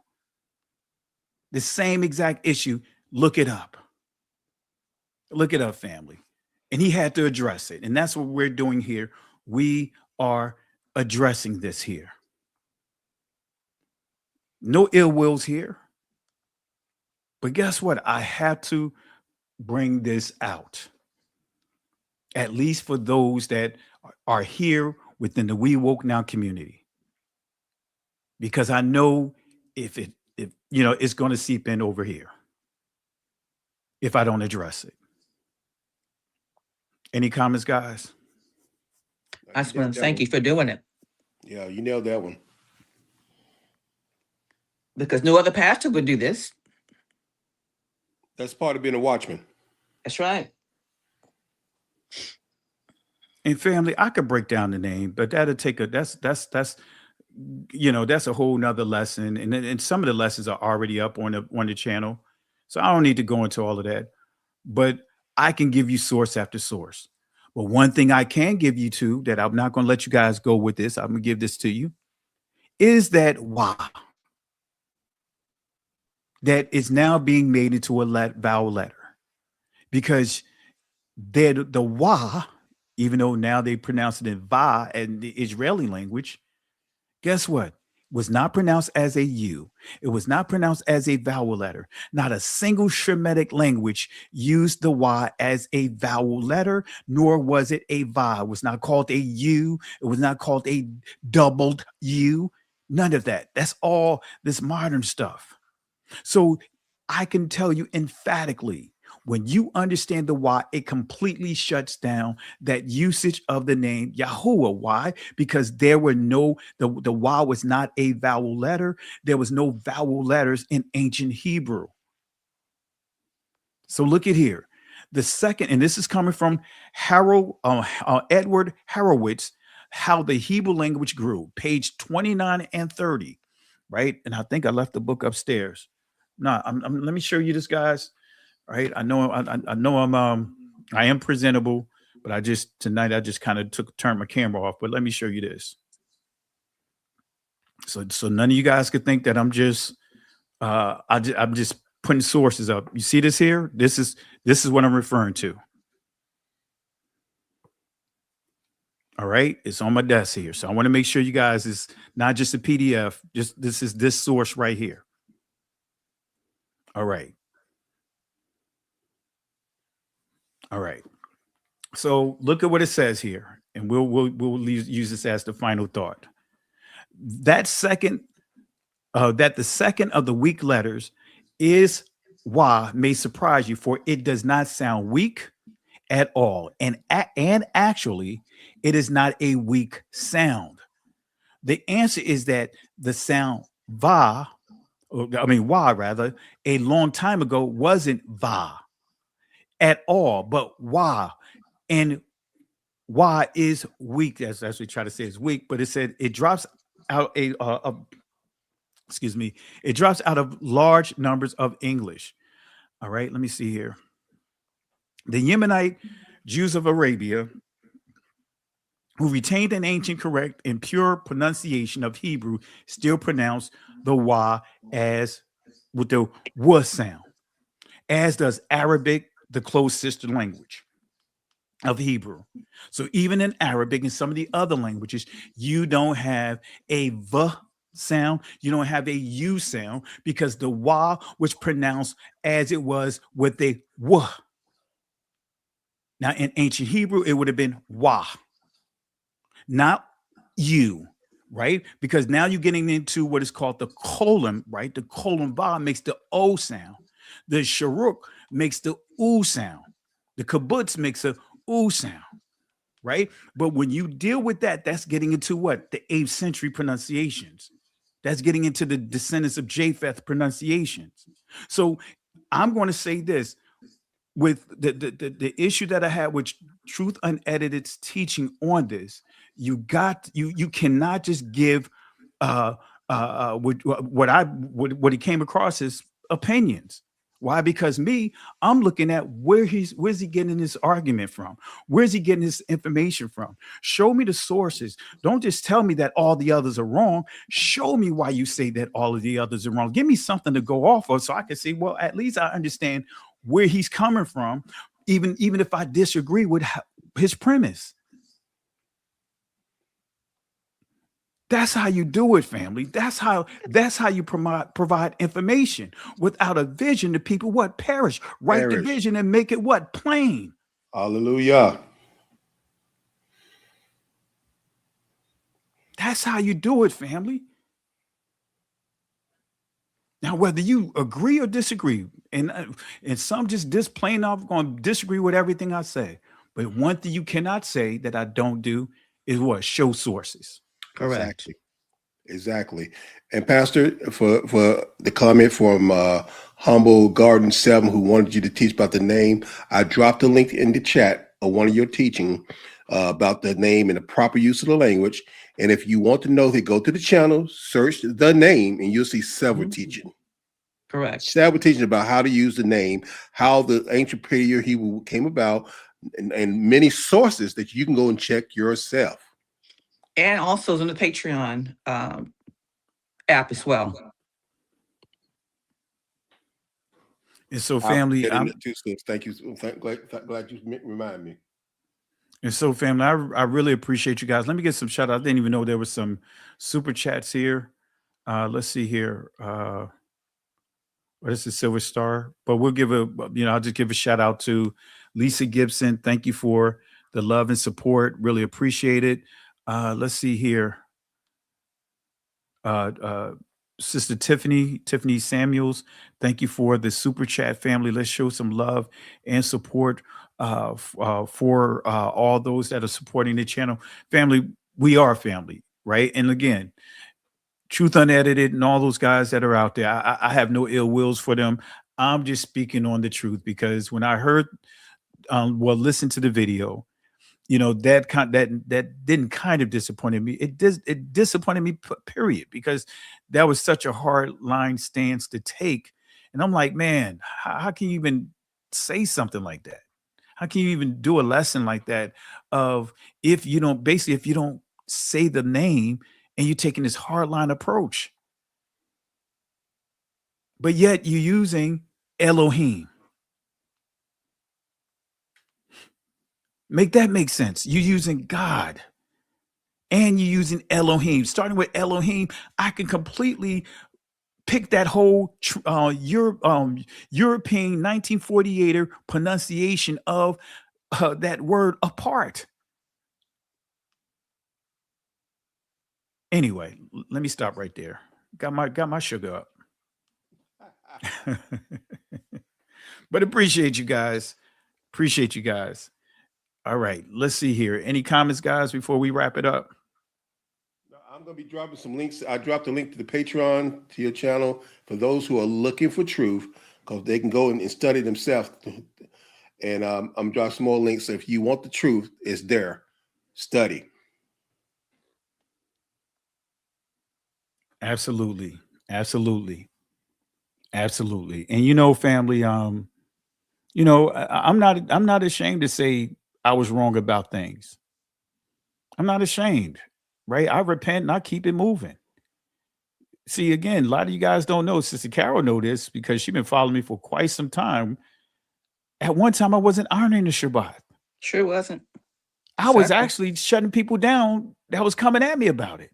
Speaker 1: The same exact issue. Look it up. Look it up, family. And he had to address it. And that's what we're doing here. We are addressing this here. No ill wills here. But guess what? I have to bring this out. At least for those that are here within the We Woke Now community. Because I know if it's going to seep in over here if I don't address it. Any comments, guys?
Speaker 3: I just want to thank you for doing it.
Speaker 4: Yeah, you nailed that one.
Speaker 3: because no other pastor would do this.
Speaker 4: That's part of being a watchman.
Speaker 3: That's right.
Speaker 1: And family, I could break down the name, but that'll take that's that's a whole nother lesson. And some of the lessons are already up on the channel. So I don't need to go into all of that. But I can give you source after source. But one thing I can give you to that I'm not going to let you guys go with this, I'm going to give this to you, is that why that is now being made into a vowel letter. Because the wah, even though now they pronounce it in va in the Israeli language, guess what? Was not pronounced as a U. It was not pronounced as a vowel letter. Not a single Shemitic language used the Y as a vowel letter, nor was it a Va. It was not called a U. It was not called a doubled U. None of that. That's all this modern stuff. So I can tell you emphatically, when you understand the why, it completely shuts down that usage of the name Yahawah. Why? Because there were the why was not a vowel letter. There was no vowel letters in ancient Hebrew. So look at here. The second, and this is coming from Edward Harowitz, How the Hebrew Language Grew, page 29 and 30, right? And I think I left the book upstairs. No, let me show you this, guys. Right. I know I am presentable, but tonight I just kind of turned my camera off. But let me show you this. So none of you guys could think that I'm just I'm just putting sources up. You see this here? This is what I'm referring to. All right, it's on my desk here. So I want to make sure you guys it's not just a PDF, just this is this source right here. All right. All right. So look at what it says here, and we'll use this as the final thought. That the second of the weak letters is Wa may surprise you, for it does not sound weak at all, and actually, it is not a weak sound. The answer is that the sound Wa rather, a long time ago wasn't Va at all, but Wa. And why is weak, as we try to say is weak, but it said it drops out it drops out of large numbers of English. All right, let me see here. The Yemenite Jews of Arabia, who retained an ancient correct and pure pronunciation of Hebrew, still pronounce the wa as with the wa sound, as does Arabic, the close sister language of Hebrew. So even in Arabic and some of the other languages, you don't have a v sound, you don't have a u sound, because the wa was pronounced as it was with a w. Now in ancient Hebrew, it would have been wa, not you, right? Because now you're getting into what is called the colon, right? The colon va makes the o sound. The sharuk makes the u sound. The kibbutz makes a ooh sound, right? But when you deal with that, that's getting into what? The 8th century pronunciations. That's getting into the descendants of Japheth pronunciations. So I'm going to say this with the issue that I had with Truth Unedited's teaching on this. You cannot just give what he came across as opinions. Why? Because I'm looking at where's he getting this argument from? Where's he getting this information from? Show me the sources. Don't just tell me that all the others are wrong. Show me why you say that all of the others are wrong. Give me something to go off of so I can say, well, at least I understand where he's coming from, even if I disagree with his premise. That's how you do it, family. That's how you provide information. Without a vision, the people what? Perish. Write the vision and make it what? Plain.
Speaker 4: Hallelujah.
Speaker 1: That's how you do it, family. Now, whether you agree or disagree, and some just plain off going to disagree with everything I say. But one thing you cannot say that I don't do is what? Show sources.
Speaker 3: Correct.
Speaker 4: Exactly. Exactly. And Pastor, for the comment from Humble Garden 7, who wanted you to teach about the name, I dropped a link in the chat of one of your teaching about the name and the proper use of the language. And if you want to know, they go to the channel, search the name, and you'll see several teaching.
Speaker 3: Correct.
Speaker 4: Several teaching about how to use the name, how the ancient Paleo Hebrew came about, and many sources that you can go and check yourself.
Speaker 3: And also on the Patreon app as well.
Speaker 1: And so, family,
Speaker 4: Thank you. Glad you remind me.
Speaker 1: And so, family, I really appreciate you guys. Let me get some shout out. I didn't even know there was some super chats here. Let's see here. What is the Silver Star? But we'll give I'll just give a shout out to Lisa Gibson. Thank you for the love and support. Really appreciate it. Let's see here. Sister Tiffany Samuels, thank you for the super chat, family. Let's show some love and support for all those that are supporting the channel. Family, we are family, right? And again, Truth Unedited and all those guys that are out there, I have no ill wills for them. I'm just speaking on the truth, because when I heard, listen to the video, that didn't kind of disappointed me. It disappointed me, period, because that was such a hard line stance to take. And I'm like, man, how can you even say something like that? How can you even do a lesson like that of if you don't say the name and you're taking this hard line approach, but yet you're using Elohim. Make that make sense. You're using God and you're using Elohim. Starting with Elohim, I can completely pick that whole European 1948er pronunciation of that word apart. Anyway, let me stop right there. Got my sugar up. But appreciate you guys. Appreciate you guys. All right, let's see here. Any comments, guys, before we wrap it up?
Speaker 4: I'm going to be dropping some links. I dropped a link to the Patreon, to your channel, for those who are looking for truth, because they can go and study themselves. And I'm dropping some more links. So if you want the truth, it's there. Study.
Speaker 1: Absolutely. Absolutely. Absolutely. And family, I'm not ashamed to say I was wrong about things. I'm not ashamed, right? I repent and I keep it moving. See, again, a lot of you guys don't know. Sister Carol know this because she's been following me for quite some time. At one time, I wasn't honoring the Shabbat.
Speaker 3: Sure wasn't.
Speaker 1: I was actually shutting people down that was coming at me about it.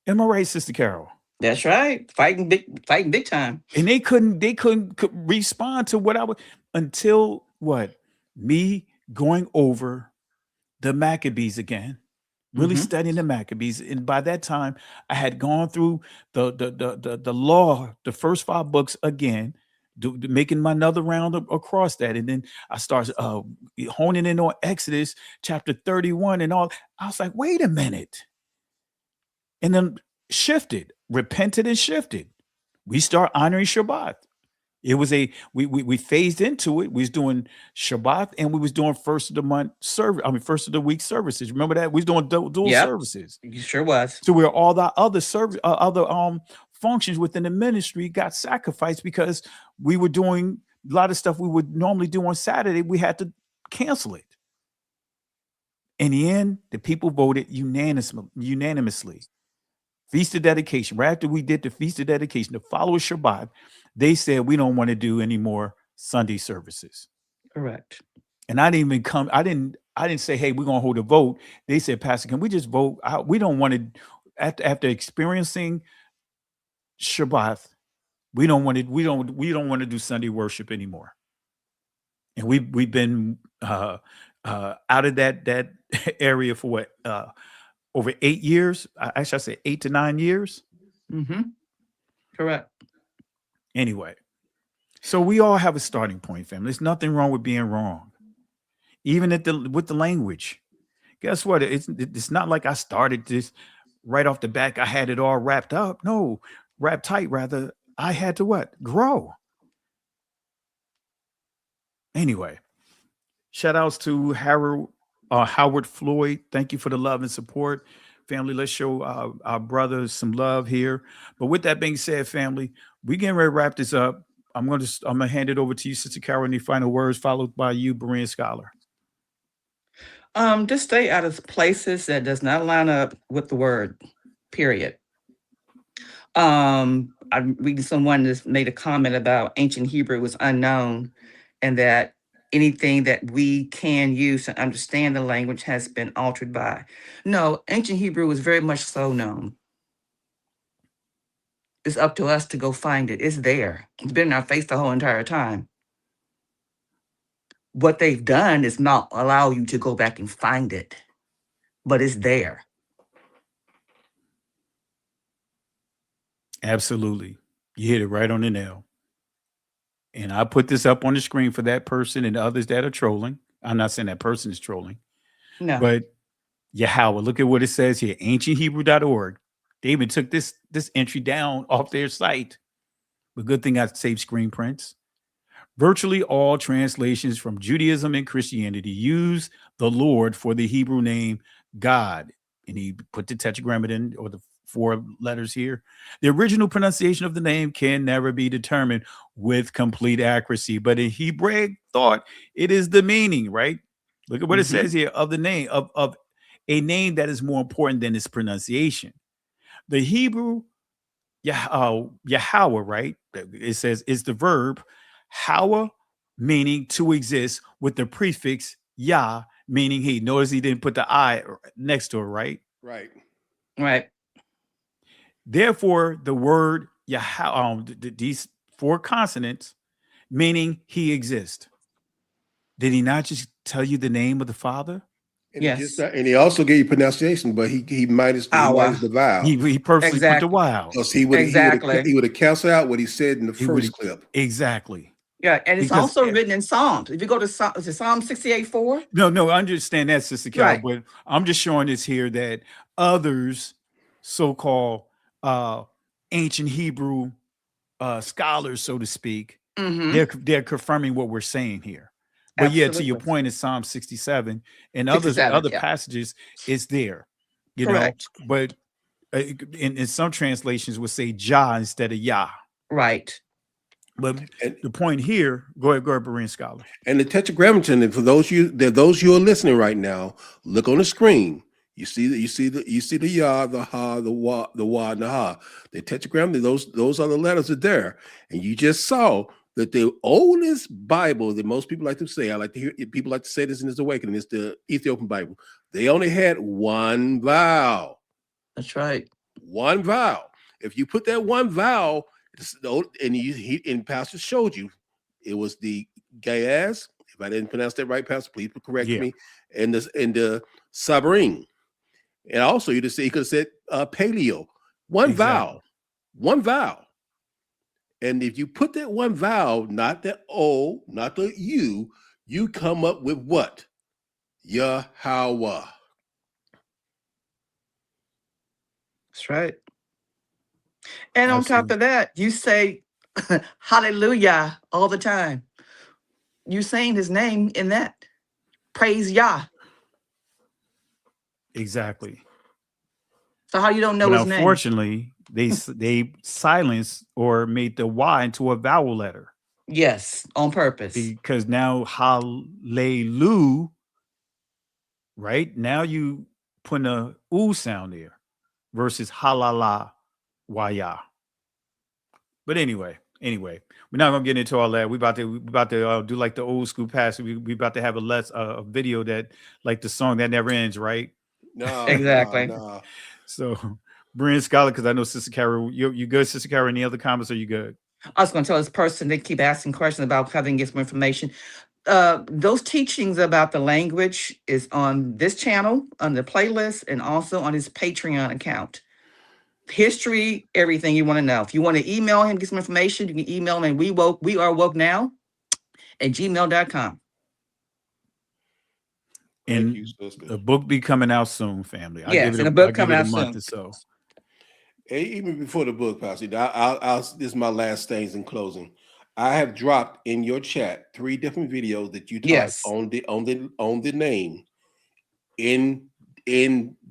Speaker 1: Am I right, Sister Carol?
Speaker 3: That's right. Fighting big time.
Speaker 1: And they couldn't respond to what I was until what? Me going over the Maccabees again, studying the Maccabees. And by that time, I had gone through the law, the first 5 books again, making my another round across that. And then I started honing in on Exodus chapter 31 and all. I was like, wait a minute. And then repented and shifted. We start honoring Shabbat. It was we phased into it. We was doing Shabbat and we was doing first of the month service. First of the week services. Remember that? We was doing dual services.
Speaker 3: You sure was.
Speaker 1: So where all the other service, functions within the ministry got sacrificed because we were doing a lot of stuff we would normally do on Saturday. We had to cancel it. In the end, the people voted unanimously. Feast of Dedication. Right after we did the Feast of Dedication, the following Shabbat, they said we don't want to do any more Sunday services.
Speaker 3: Correct.
Speaker 1: And I didn't even come. I didn't say, hey, we're gonna hold a vote. They said, Pastor, can we just vote? We don't want to. After experiencing Shabbat, we don't want to do Sunday worship anymore. And we've been out of that area for what? Over 8 years, I should say 8 to 9 years.
Speaker 3: Mm-hmm. Correct.
Speaker 1: Anyway, so we all have a starting point, family. There's nothing wrong with being wrong, even with the language. Guess what? It's not like I started this right off the back, I had it all wrapped up. No, wrapped tight, rather. I had to what? Grow. Anyway, shout outs to Howard Floyd. Thank you for the love and support. Family, let's show our brothers some love here. But with that being said, family, we getting ready to wrap this up. I'm gonna hand it over to you, Sister Carol, any final words, followed by you, Berean Scholar.
Speaker 3: Just stay out of places that does not line up with the word, period. I'm reading someone that's made a comment about ancient Hebrew was unknown, and that anything that we can use to understand the language has been altered by. No, ancient Hebrew was very much so known. It's up to us to go find it. It's there. It's been in our face the whole entire time. What they've done is not allow you to go back and find it, but it's there.
Speaker 1: Absolutely. You hit it right on the nail. And I put this up on the screen for that person and others that are trolling. I'm not saying that person is trolling,
Speaker 3: No.
Speaker 1: but Yahawah, look at what it says here, ancienthebrew.org. They even took this entry down off their site. But good thing I saved screen prints. Virtually all translations from Judaism and Christianity use the Lord for the Hebrew name God. And he put the tetragrammaton or the 4 letters here. The original pronunciation of the name can never be determined with complete accuracy, but in Hebraic thought, it is the meaning, right? Look at what it says here of the name, of a name that is more important than its pronunciation. The Hebrew Yahawah, right? It says is the verb Hawa, meaning to exist, with the prefix Yah, meaning he. Notice he didn't put the I next to it, right?
Speaker 4: Right.
Speaker 3: Right.
Speaker 1: Therefore, the word Yahawah, these 4 consonants, meaning he exists. Did he not just tell you the name of the Father?
Speaker 4: And
Speaker 3: Yes.
Speaker 4: he also gave you pronunciation, but he minus the vowel.
Speaker 1: He purposely put the
Speaker 3: Exactly.
Speaker 1: wow.
Speaker 4: Because he would have canceled out what he said in the first clip.
Speaker 1: Exactly.
Speaker 3: Yeah, and it's
Speaker 1: Because
Speaker 3: also written in Psalms. If you go to Psalm 68:4.
Speaker 1: No, I understand that, Sister Carol,
Speaker 3: Right.
Speaker 1: but I'm just showing this here that others, so-called ancient Hebrew scholars, so to speak, they're confirming what we're saying here. But yeah, to your point, in Psalm 67 and other passages, it's there, you
Speaker 3: Correct.
Speaker 1: know. But in some translations, would say Jah instead of Yah.
Speaker 3: Right.
Speaker 1: But the point here, go ahead, Berean Scholar.
Speaker 4: And the tetragrammaton, and for those who are listening right now, look on the screen. You see the Yah, the Ha, the Wa, and the Ha. The tetragrammaton, those are the letters are there. And you just saw that the oldest Bible that most people like to say, I like to hear people like to say this in this awakening, is the Ethiopian Bible. They only had 1 vowel.
Speaker 3: That's right.
Speaker 4: 1 vowel. If you put that 1 vowel, and Pastor showed you, it was the Gayaz. If I didn't pronounce that right, Pastor, please correct me. And the Sabrin. And also, you could have said paleo. 1 vowel. 1 vowel. And if you put that 1 vowel, not the O, not the U, you come up with what? Yahawah.
Speaker 3: That's right. And on top of that, you say hallelujah all the time. You saying his name in that. Praise Yah.
Speaker 1: Exactly.
Speaker 3: So how you don't know his name?
Speaker 1: Unfortunately, they silenced or made the Y into a vowel letter.
Speaker 3: Yes, on purpose.
Speaker 1: Because now hallelujah, right? Now you put a oo sound there versus halala waya. But anyway, we're not gonna get into all that. We about to do like the old school pass. We about to have a video that like the song that never ends, right?
Speaker 4: No,
Speaker 3: exactly.
Speaker 4: No.
Speaker 1: So, Berean Scholar, because I know Sister Carol, you good, Sister Carol? Any other comments? Are you good?
Speaker 3: I was going to tell this person, they keep asking questions about how they can get some information. Those teachings about the language is on this channel, on the playlist, and also on his Patreon account. History, everything you want to know. If you want to email him, get some information, you can email him at we are woke now at gmail.com.
Speaker 1: And
Speaker 4: you, sister.
Speaker 1: the book be coming out soon, family.
Speaker 3: Yes, and the book
Speaker 1: I'll give
Speaker 3: coming
Speaker 1: it a
Speaker 3: out
Speaker 1: month
Speaker 3: soon.
Speaker 1: or so.
Speaker 4: Hey, even before the book, Pastor, this is my last things in closing. I have dropped in your chat 3 different videos that you taught
Speaker 3: Yes.
Speaker 4: on the name in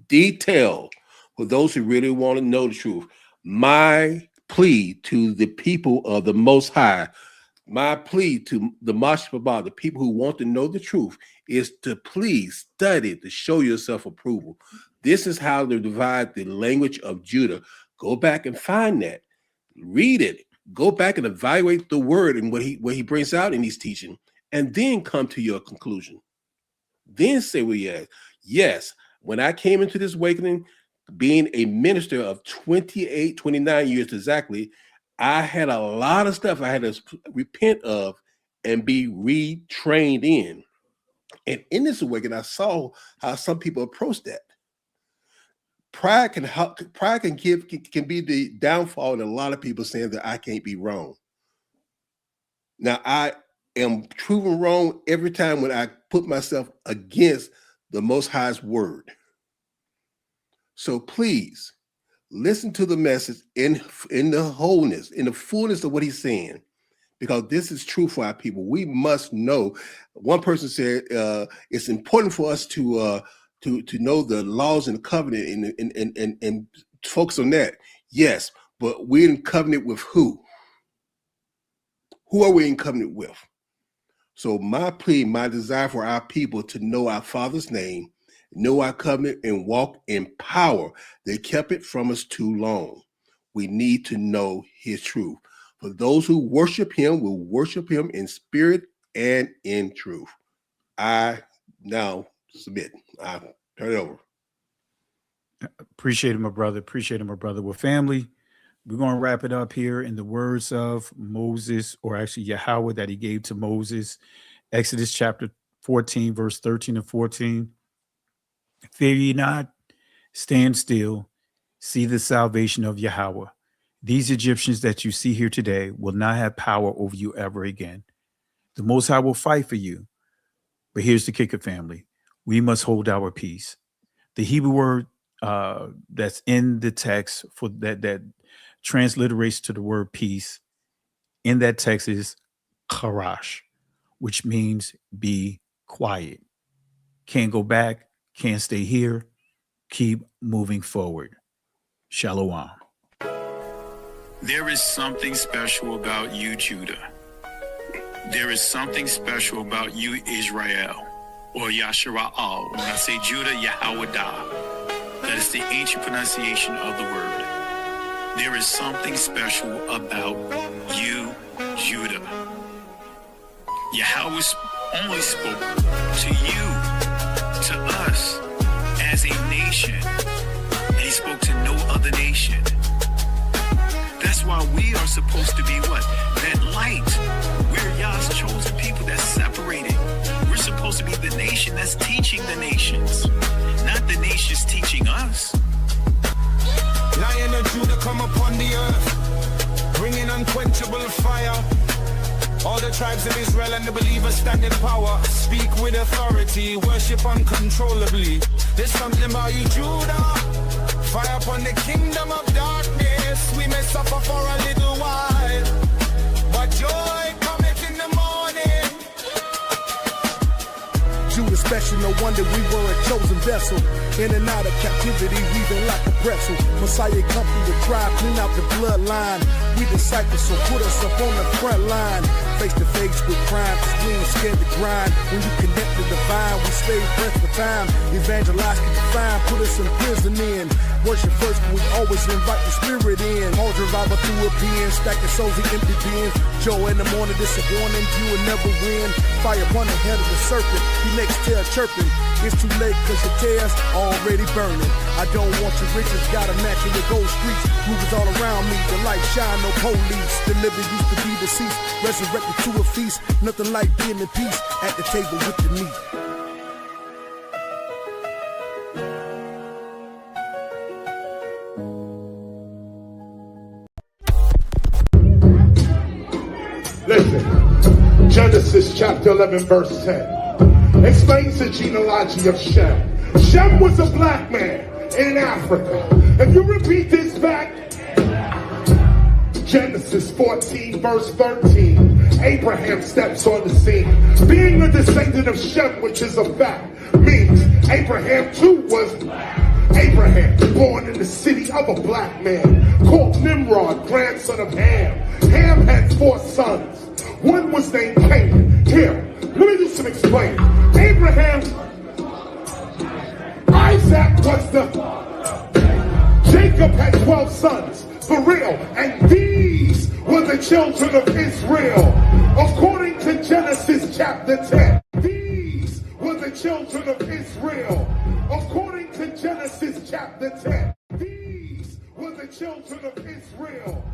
Speaker 4: detail for those who really want to know the truth. My plea to the people of the Most High, my plea to the Mashpabah, the people who want to know the truth, is to please study to show yourself approval. This is how to divide the language of Judah. Go back and find that. Read it. Go back and evaluate the word and what he brings out in his teaching, and then come to your conclusion. Then say, well, yes, when I came into this awakening, being a minister of 28, 29 years exactly, I had a lot of stuff I had to repent of and be retrained in. And in this awakening, I saw how some people approach that. Pride can be the downfall in a lot of people saying that I can't be wrong. Now, I am proven wrong every time when I put myself against the Most High's word. So please listen to the message in the wholeness, in the fullness of what he's saying, because this is true for our people. We must know. One person said it's important for us to know the laws and the covenant and focus on that. Yes, but we're in covenant with who? Who are we in covenant with? So my plea, my desire for our people to know our Father's name, know our covenant, and walk in power. They kept it from us too long. We need to know his truth. For those who worship him will worship him in spirit and in truth. I now submit. I turn it over.
Speaker 1: Appreciate it, my brother. Appreciate it, my brother. Well, family, we're going to wrap it up here in the words of Moses, or actually Yahawah that he gave to Moses. Exodus chapter 14, verse 13 and 14. Fear ye not, stand still, see the salvation of Yahawah. These Egyptians that you see here today will not have power over you ever again. The Most High will fight for you. But here's the kicker, family. We must hold our peace. The Hebrew word that's in the text for that transliterates to the word peace in that text is charash, which means be quiet. Can't go back, can't stay here. Keep moving forward. Shalom.
Speaker 7: There is something special about you, Judah. There is something special about you, Israel, or Yashara'al. When I say Judah, Yahawah. That is the ancient pronunciation of the word. There is something special about you, Judah. Yahawah only spoke to you, to us, as a nation. And he spoke to no other nation. That's why we are supposed to be what? That light. We're Yah's chosen people that's separated. We're supposed to be the nation that's teaching the nations, not the nations teaching us.
Speaker 8: Lion of Judah come upon the earth, bringing unquenchable fire. All the tribes of Israel and the believers stand in power. Speak with authority, worship uncontrollably. There's something about you, Judah. Fire upon the kingdom of darkness. We may suffer for a little while, but joy cometh in the morning.
Speaker 9: Judah special, no wonder we were a chosen vessel. In and out of captivity, weaving like a pretzel. Messiah come through the tribe, clean out the bloodline. We disciples, so put us up on the front line. Face to face with crime, cause we ain't scared to grind. When you connect the divine, we stay pressed for time. Evangelize, keep the fine, put us in prison in. Worship first, but we always invite the spirit in. Hold revival through a pen, stacking souls in empty bins. Joy in the morning, this a warning, you will never win. Fire upon the head of the serpent, he next tail chirping. It's too late cause your tail's already burning. I don't want your riches, gotta match in your gold streets. Movers all around me, the light shine, no police. The living used to be deceased, resurrected to a feast. Nothing like being in peace at the table with the meat.
Speaker 10: Listen, Genesis chapter 11 verse 10.
Speaker 9: explains the genealogy of Shem. Shem was a black man in Africa. If you repeat this back, Genesis 14 verse 13, Abraham steps on the scene. Being a descendant of Shem, which is a fact, means Abraham too was black. Abraham, born in the city of a black man, called Nimrod, grandson of Ham. Ham had 4 sons. One was named Canaan. Here, let me do some explaining. Abraham, Isaac was the... Jacob had 12 sons, for real, and these were the children of Israel. According to Genesis chapter 10, these were the children of Israel. According to Genesis chapter 10, these were the children of Israel.